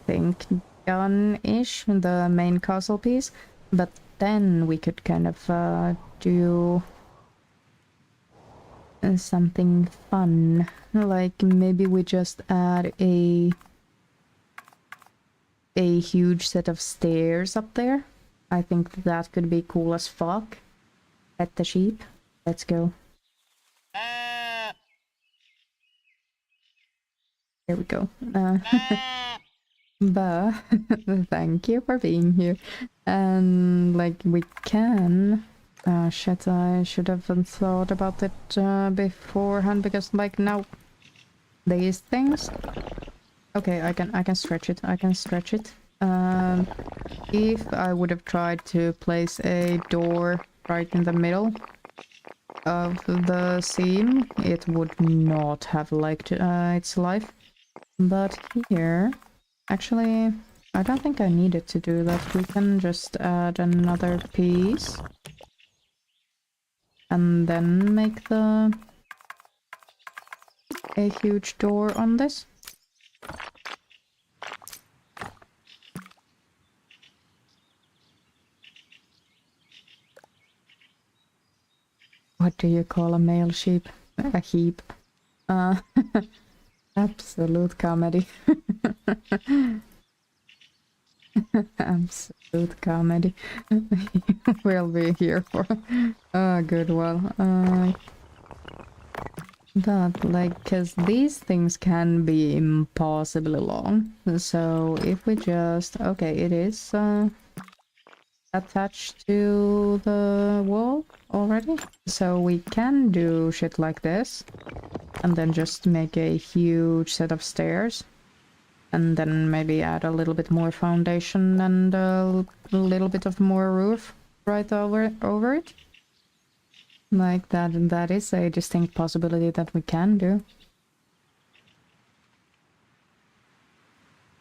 think done-ish, the main castle piece, but then we could kind of do something fun, like maybe we just add a huge set of stairs up there. I think that could be cool as fuck. Pet the sheep. Let's go. There we go. But thank you for being here. And like we can. Shit, I should have thought about it beforehand, because like now these things. Okay, I can stretch it. I can stretch it. If I would have tried to place a door right in the middle of the seam, it would not have liked its life. But here, actually, I don't think I needed to do that. We can just add another piece and then make a huge door on this. What do you call a male sheep? A heap. Absolute comedy. Absolute comedy. We'll be here for a good while. But like, cause these things can be impossibly long. So if we just, okay, it is attached to the wall already. So we can do shit like this. And then just make a huge set of stairs. And then maybe add a little bit more foundation and a little bit of more roof right over it. Like that is a distinct possibility that we can do.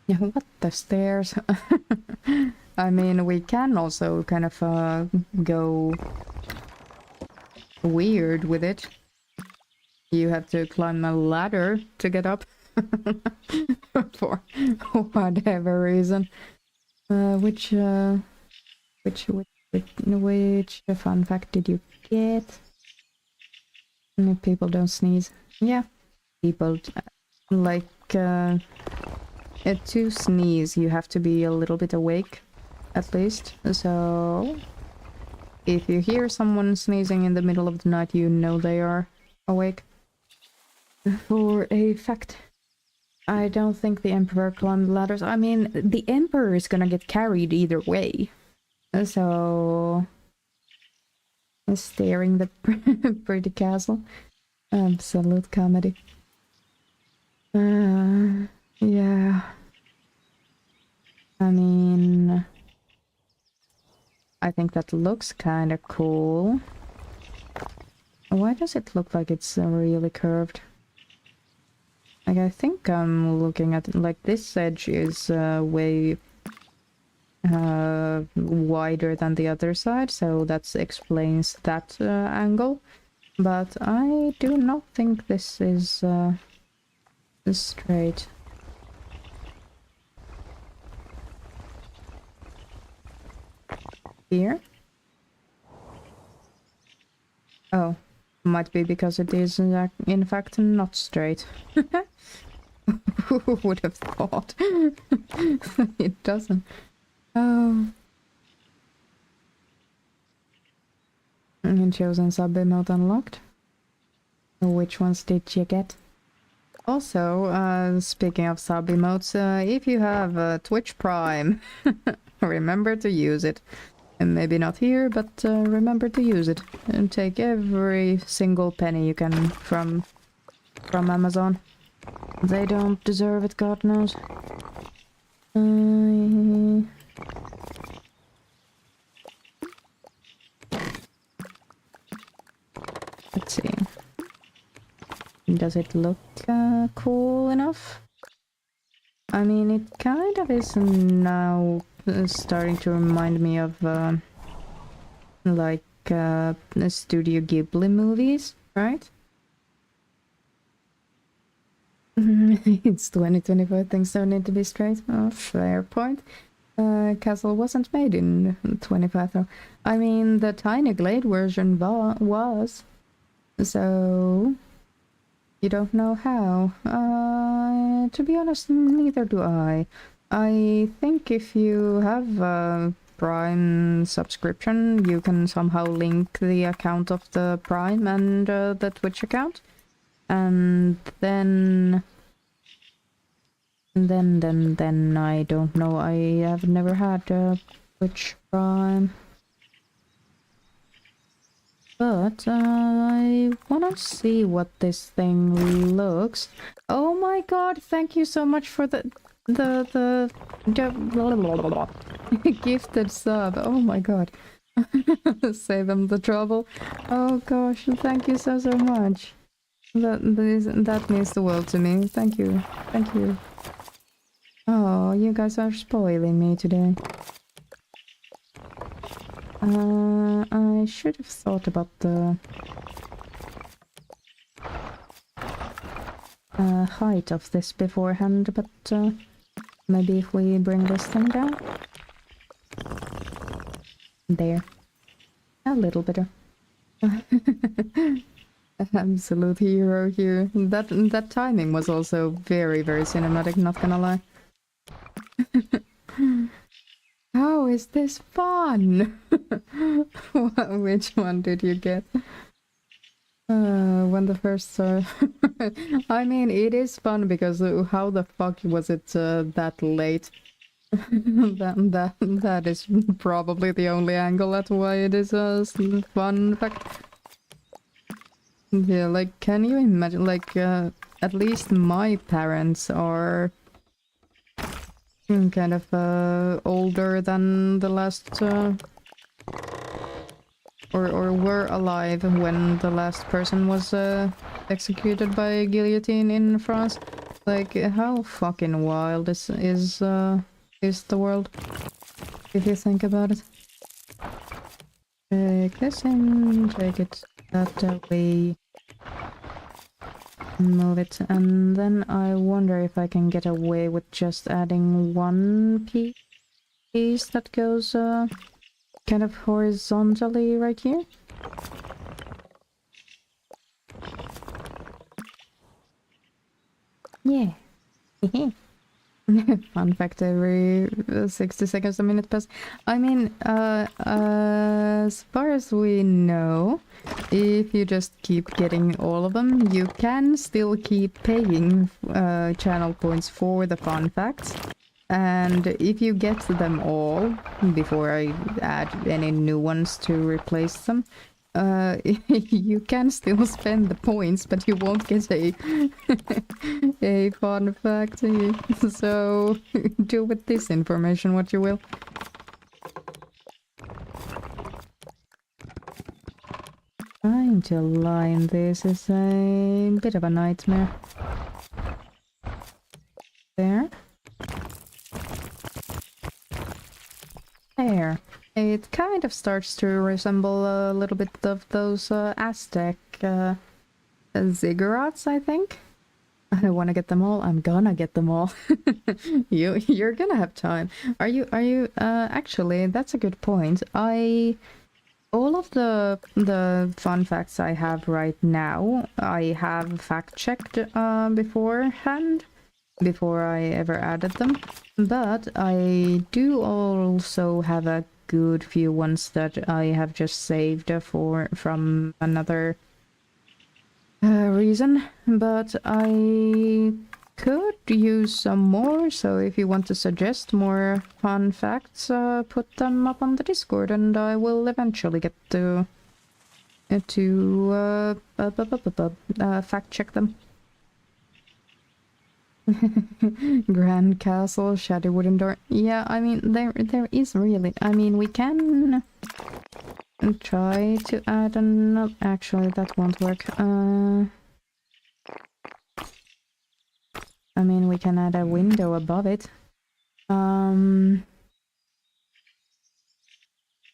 Yeah, what the stairs? I mean, we can also kind of go weird with it. You have to climb a ladder to get up. For whatever reason. Which fun fact did you get? People don't sneeze. Yeah, people like to sneeze. You have to be a little bit awake, at least. So if you hear someone sneezing in the middle of the night, you know they are awake. For a fact. I don't think the Emperor climbed ladders. I mean, the Emperor is gonna get carried either way. So... staring the pretty castle. Absolute comedy. Yeah. I mean... I think that looks kinda cool. Why does it look like it's really curved? Like, I think I'm looking at it, like, this edge is way wider than the other side, so that explains that angle. But I do not think this is straight. Here? Oh, might be because it is in fact not straight. Who would have thought? It doesn't. Oh. And chosen sub-emote unlocked. Which ones did you get? Also, speaking of sub-emotes, if you have Twitch Prime, remember to use it. And maybe not here, but remember to use it. And take every single penny you can from Amazon. They don't deserve it, God knows. Let's see. Does it look cool enough? I mean, it kind of is now starting to remind me of like Studio Ghibli movies, right? It's 2025, things don't need to be straight. Oh, fair point. Castle wasn't made in 25 though. I mean, the Tiny Glade version was. So... you don't know how. To be honest, neither do I. I think if you have a Prime subscription, you can somehow link the account of the Prime and the Twitch account. And then I don't know. I have never had Twitch Prime. But I wanna see what this thing looks. Oh my god, thank you so much for the gifted sub. Oh my god. Save them the trouble. Oh gosh, thank you so much. That means the world to me. Thank you. Thank you. Oh, you guys are spoiling me today. I should have thought about the height of this beforehand, but maybe if we bring this thing down. There. A little bit. Absolute hero here. That timing was also very, very cinematic, not gonna lie. How is this fun? Which one did you get? When the first I mean, it is fun because how the fuck was it that late? that is probably the only angle that's why it is a fun fact. Yeah, like, can you imagine, like, at least my parents are kind of older than the last or were alive when the last person was executed by guillotine in France. Like, how fucking wild is the world, if you think about it. Take this in, take it that way, move it, and then I wonder if I can get away with just adding one piece that goes kind of horizontally right here. Yeah. Fun fact, every 60 seconds a minute pass. I mean, as far as we know, if you just keep getting all of them, you can still keep paying channel points for the fun facts. And if you get them all, before I add any new ones to replace them, you can still spend the points, but you won't get a fun fact. So do with this information what you will. Trying to align this is a bit of a nightmare. There. It kind of starts to resemble a little bit of those Aztec ziggurats, I think. I don't want to get them all. I'm gonna get them all. You're gonna have time. Are you actually, that's a good point. All of the fun facts I have right now, I have fact-checked beforehand, before I ever added them. But I do also have a good few ones that I have just saved from another reason. But I could use some more, so if you want to suggest more fun facts, put them up on the Discord, and I will eventually get to fact check them. Grand Castle, Shadow Wooden Door. Yeah, I mean, there is really... I mean, we can try to add an... Actually, that won't work. I mean, we can add a window above it.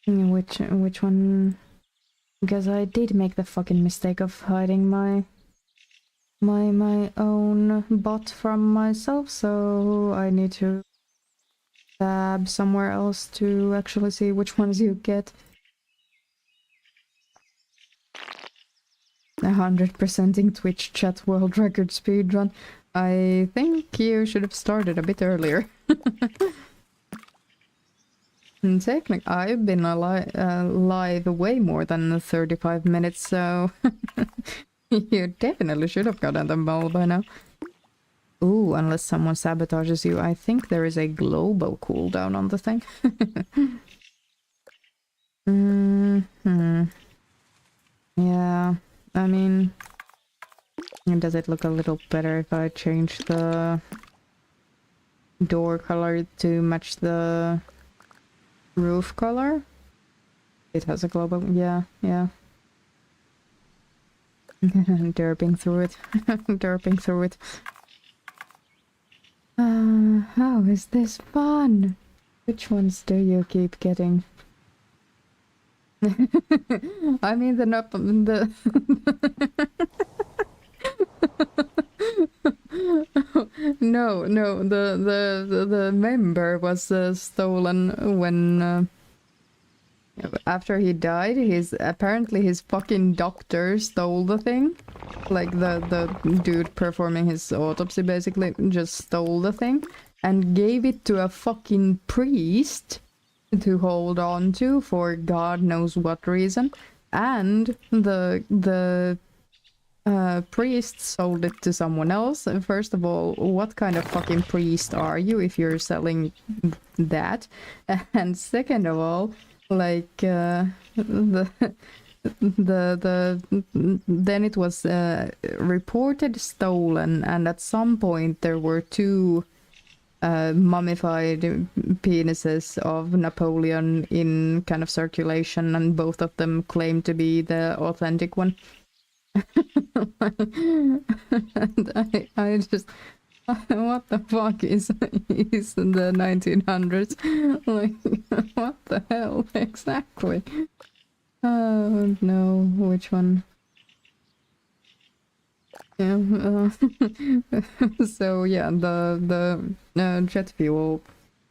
Which one? Because I did make the fucking mistake of hiding my own bot from myself, so I need to tab somewhere else to actually see which ones you get. 100%ing Twitch chat world record speedrun. I think you should have started a bit earlier. And technically, I've been live way more than 35 minutes, so you definitely should have gotten them all by now. Ooh, unless someone sabotages you. I think there is a global cooldown on the thing. Yeah, I mean... Does it look a little better if I change the door color to match the roof color? It has a global... yeah. Derping through it. Derping through it. How is this fun? Which ones do you keep getting? I mean, the no, the member was stolen when after he died. Apparently his fucking doctor stole the thing. Like the dude performing his autopsy basically just stole the thing and gave it to a fucking priest to hold on to for God knows what reason, and the priest sold it to someone else. First of all, what kind of fucking priest are you if you're selling that? And second of all, like then it was reported stolen, and at some point there were two mummified penises of Napoleon in kind of circulation, and both of them claim to be the authentic one. And I just, what the fuck is in the 1900s? Like, what the hell exactly? Oh no, which one? Yeah. So yeah, the jet fuel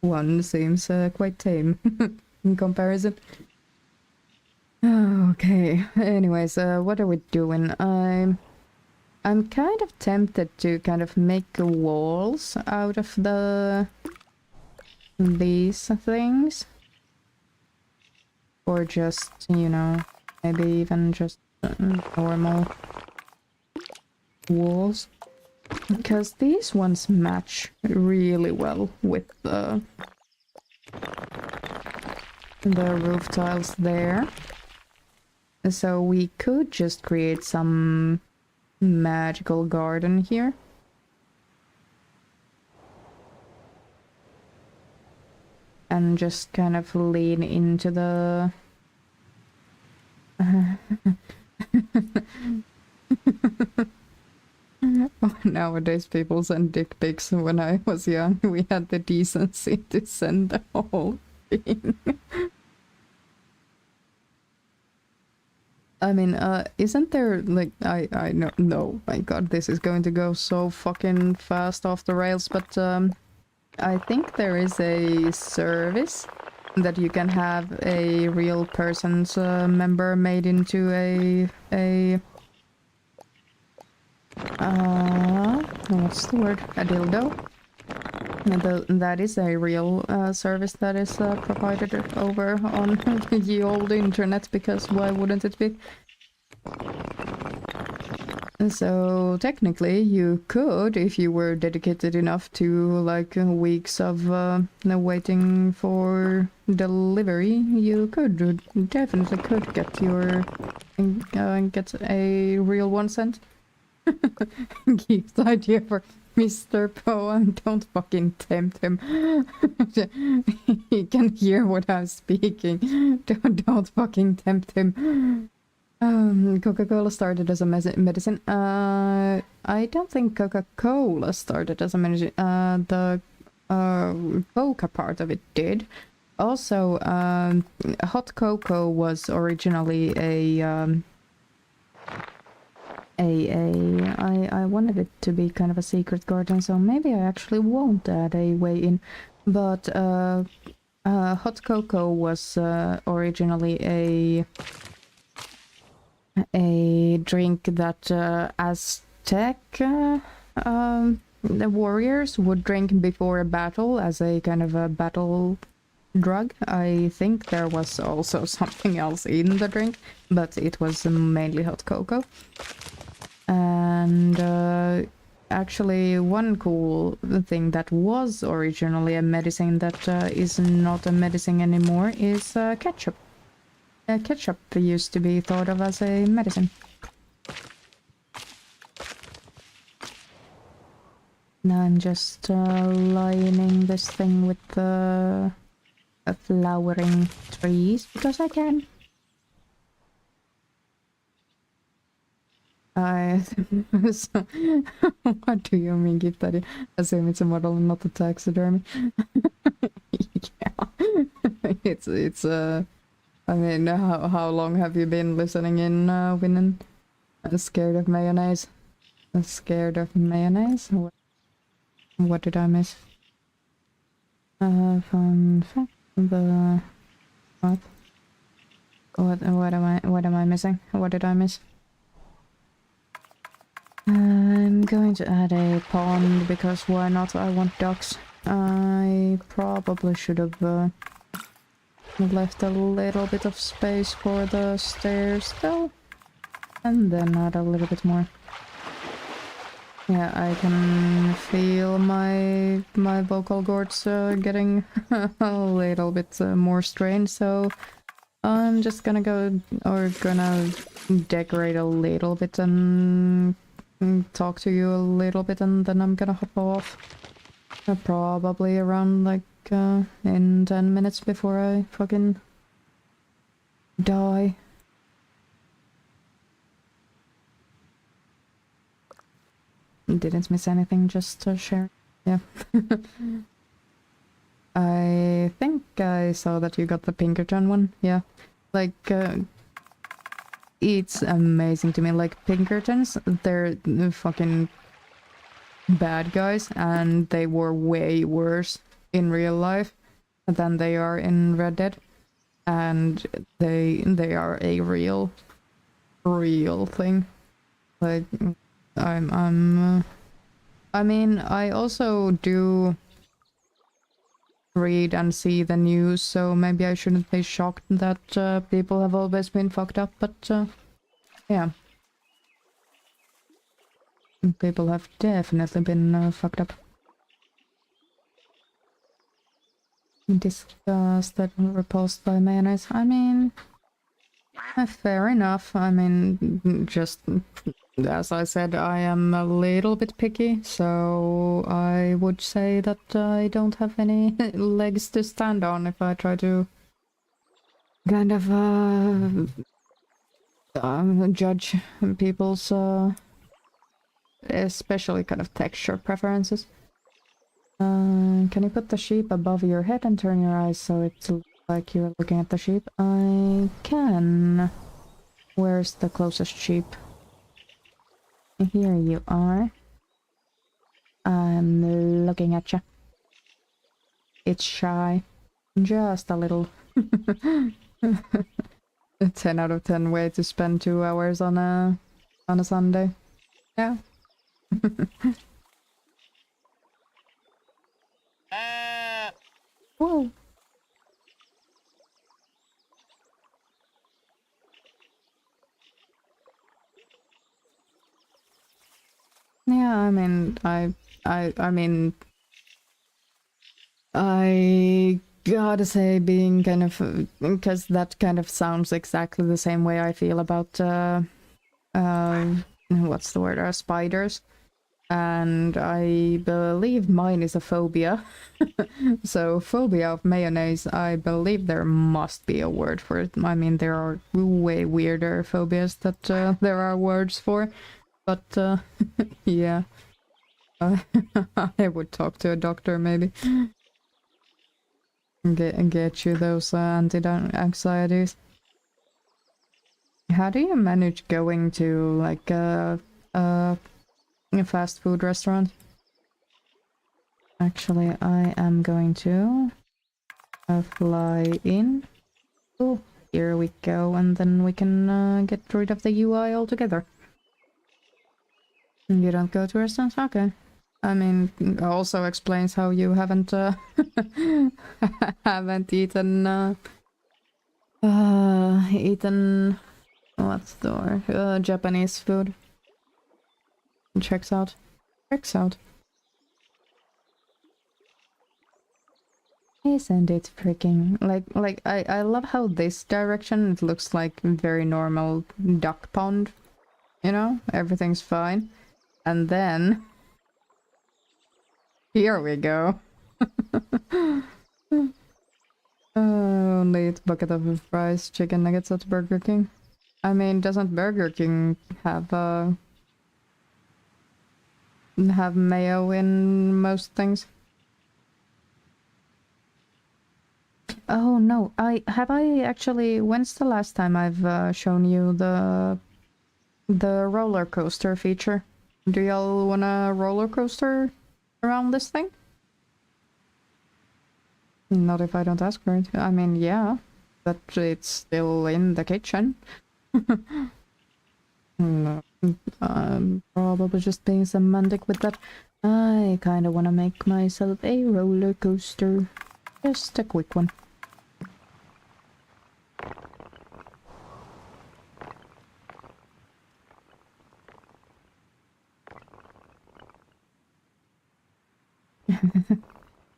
one seems quite tame in comparison. Okay. Anyways, what are we doing? I'm kind of tempted to kind of make walls out of these things, or just, you know, maybe even just normal walls, because these ones match really well with the roof tiles there. So we could just create some magical garden here. And just kind of lean into the... Nowadays people send dick pics. When I was young, we had the decency to send them all. thing. I mean, isn't there, like, I know, no, my god, this is going to go so fucking fast off the rails, but, I think there is a service that you can have a real person's member made into what's the word? A dildo. And that is a real service that is provided over on the old internet, because why wouldn't it be? So technically you could, if you were dedicated enough to like weeks of waiting for delivery, you could definitely could get your get a real one sent. Keep the idea for Mr. Poem. Don't fucking tempt him. He can hear what I'm speaking. Don't fucking tempt him. Coca-Cola started as a medicine. I don't think Coca-Cola started as a medicine. The coca part of it did. Also, hot cocoa was originally I wanted it to be kind of a secret garden, so maybe I actually won't add a way in. But hot cocoa was originally a drink that Aztec the warriors would drink before a battle as a kind of a battle drug. I think there was also something else in the drink, but it was mainly hot cocoa. And actually one cool thing that was originally a medicine that is not a medicine anymore is ketchup. Ketchup used to be thought of as a medicine. Now I'm just lining this thing with flowering trees because I can. So, what do you mean, Gift Daddy? Assume it's a model and not a taxidermy. Yeah, it's I mean, how long have you been listening in, Winnan? Scared of mayonnaise? Scared of mayonnaise? What did I miss? Fun fact. What? What am I missing? What did I miss? I'm going to add a pond because why not? I want ducks. I probably should have left a little bit of space for the stairs though, and then add a little bit more. Yeah, I can feel my vocal cords getting a little bit more strained, so I'm just gonna gonna decorate a little bit and talk to you a little bit, and then I'm gonna hop off. Probably around like in 10 minutes before I fucking die. Didn't miss anything, just share. Yeah. I think I saw that you got the Pinkerton one. Yeah. Like, it's amazing to me. Like, Pinkertons, they're fucking bad guys, and they were way worse in real life than they are in Red Dead. And they are a real thing. Like, I mean, I also do read and see the news, so maybe I shouldn't be shocked that people have always been fucked up, but yeah. People have definitely been fucked up. Disgusted and repulsed by mayonnaise. I mean, fair enough. I mean, just as I said, I am a little bit picky, so I would say that I don't have any legs to stand on if I try to kind of judge people's especially kind of texture preferences. Can you put the sheep above your head and turn your eyes so it looks like you're looking at the sheep? I can. Where's the closest sheep? Here you are. I'm looking at you. It's shy. Just a little. A 10 out of 10 way to spend 2 hours on a Sunday. Yeah. Whoa. Yeah, I mean, I mean, I gotta say, being kind of, because that kind of sounds exactly the same way I feel about, what's the word, spiders. And I believe mine is a phobia. So, phobia of mayonnaise, I believe there must be a word for it. I mean, there are way weirder phobias that there are words for. But, yeah. I would talk to a doctor, maybe. Get you those anti-anxieties. How do you manage going to, like, a fast food restaurant? Actually, I am going to fly in. Oh, here we go, and then we can get rid of the UI altogether. You don't go to restaurants? Okay. I mean, also explains how you haven't haven't eaten eaten what's the word? Japanese food. Checks out. Checks out. Isn't it freaking like I love how this direction it looks like very normal duck pond. You know, everything's fine. And then here we go. Only eat bucket of fries, chicken nuggets at Burger King. I mean, doesn't Burger King have mayo in most things? Oh no, I actually, when's the last time I've shown you the roller coaster feature? Do y'all want a roller coaster around this thing? Not if I don't ask for it. I mean, yeah, but it's still in the kitchen. No, I'm probably just being semantic with that. I kinda wanna make myself a roller coaster. Just a quick one.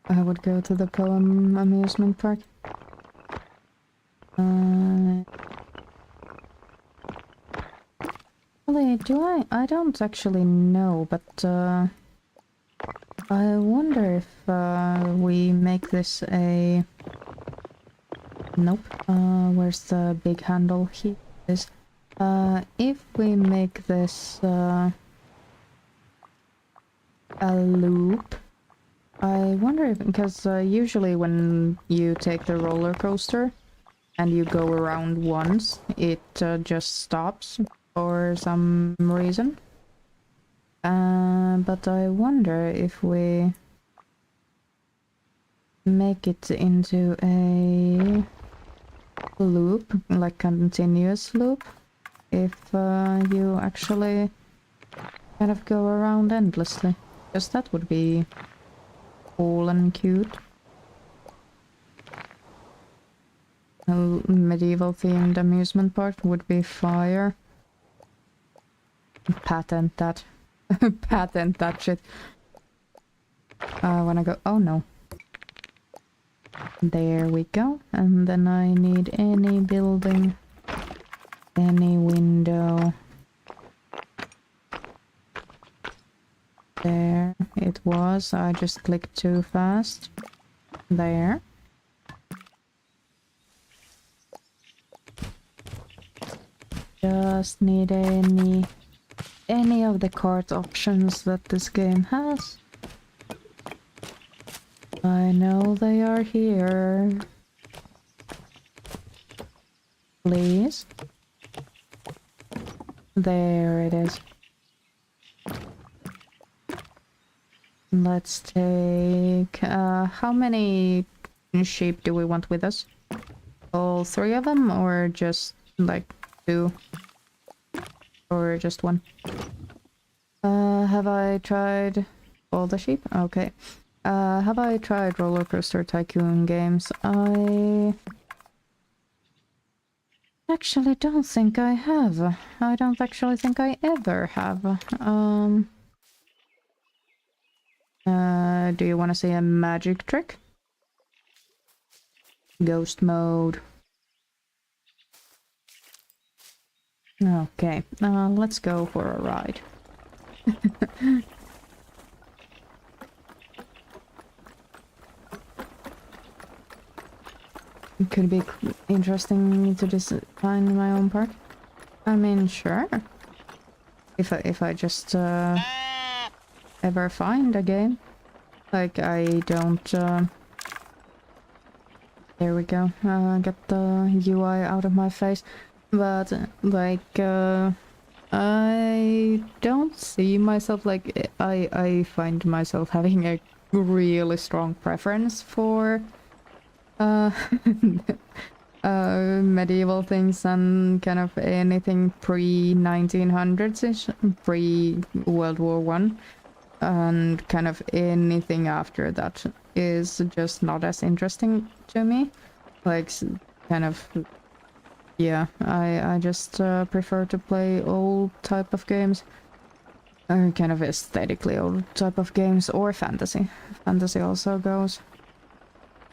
I would go to the Poem amusement park. Really, do I don't actually know, but I wonder if we make this a... Nope. Where's the big handle? Here it is. If we make this a loop, I wonder if, because usually when you take the roller coaster and you go around once, it just stops for some reason. But I wonder if we make it into a loop, like continuous loop, if you actually kind of go around endlessly. Because that would be cool and cute. A medieval themed amusement park would be fire. Patent that. Patent that shit. I wanna go. Oh no. There we go. And then I need any building, any window. There it was. I just clicked too fast. There. Just need any of the cart options that this game has. I know they are here. Please. There it is. Let's take... how many sheep do we want with us? All 3 of them, or just like 2? Or just 1? Have I tried all the sheep? Okay. Have I tried Roller Coaster Tycoon games? I actually don't think I have. I don't actually think I ever have. Do you want to see a magic trick? Ghost mode. Okay, let's go for a ride. It could be interesting to just find my own park. I mean, sure. If I just ever find a game, like I don't. There we go. Get the UI out of my face, but like I don't see myself like I find myself having a really strong preference for medieval things and kind of anything pre-1900s-ish, pre-World War One, and kind of anything after that is just not as interesting to me. Like, kind of, yeah, I just prefer to play old type of games. Kind of aesthetically old type of games, or fantasy. Fantasy also goes.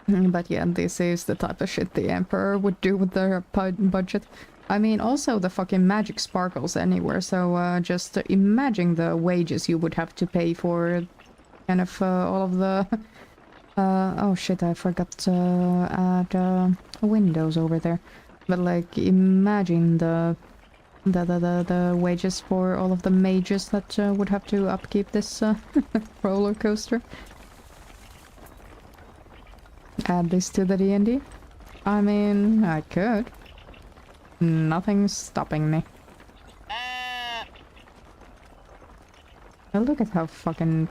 But yeah, this is the type of shit the Emperor would do with their budget. I mean, also the fucking magic sparkles anywhere, so just imagine the wages you would have to pay for kind of all of the... oh shit, I forgot to add windows over there. But like, imagine the wages for all of the mages that would have to upkeep this roller coaster. Add this to the D&D? I mean, I could. Nothing's stopping me. Oh, look at how fucking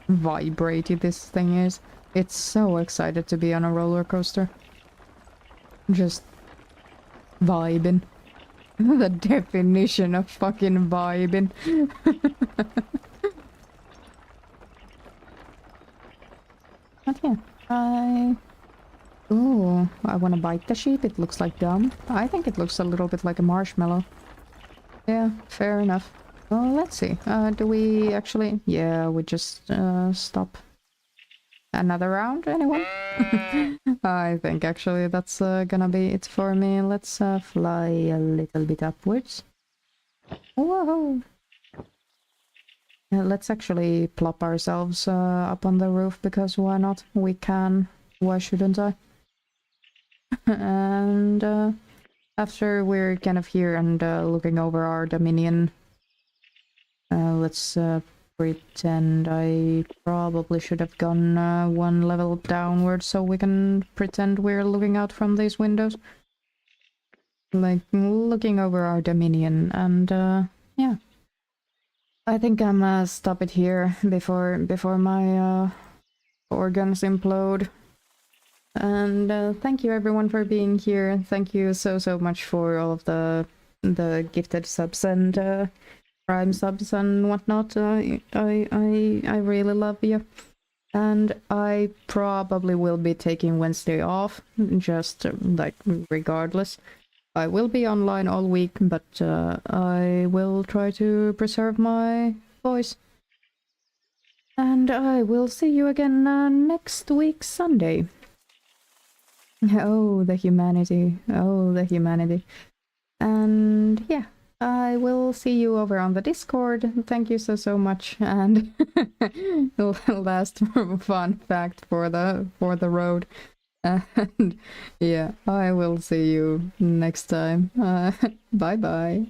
vibraty this thing is. It's so excited to be on a roller coaster. Just vibing. The definition of fucking vibing. But yeah, ooh, I wanna bite the sheep. It looks like gum. I think it looks a little bit like a marshmallow. Yeah, fair enough. Well, let's see. Do we actually... Yeah, we just stop. Another round, anyone? I think actually that's gonna be it for me. Let's fly a little bit upwards. Whoa! Let's actually plop ourselves up on the roof, because why not? We can. Why shouldn't I? And after we're kind of here and looking over our dominion, let's pretend I probably should have gone 1 level downwards so we can pretend we're looking out from these windows. Like, looking over our dominion, and yeah. I think I'm stop it here before my organs implode. And thank you everyone for being here. Thank you so much for all of the gifted subs and Prime subs and whatnot. I really love you. And I probably will be taking Wednesday off, just like regardless. I will be online all week, but I will try to preserve my voice. And I will see you again next week, Sunday. Oh, the humanity. Oh, the humanity. And yeah, I will see you over on the Discord. Thank you so much. And last fun fact for the road. And yeah, I will see you next time. Bye bye.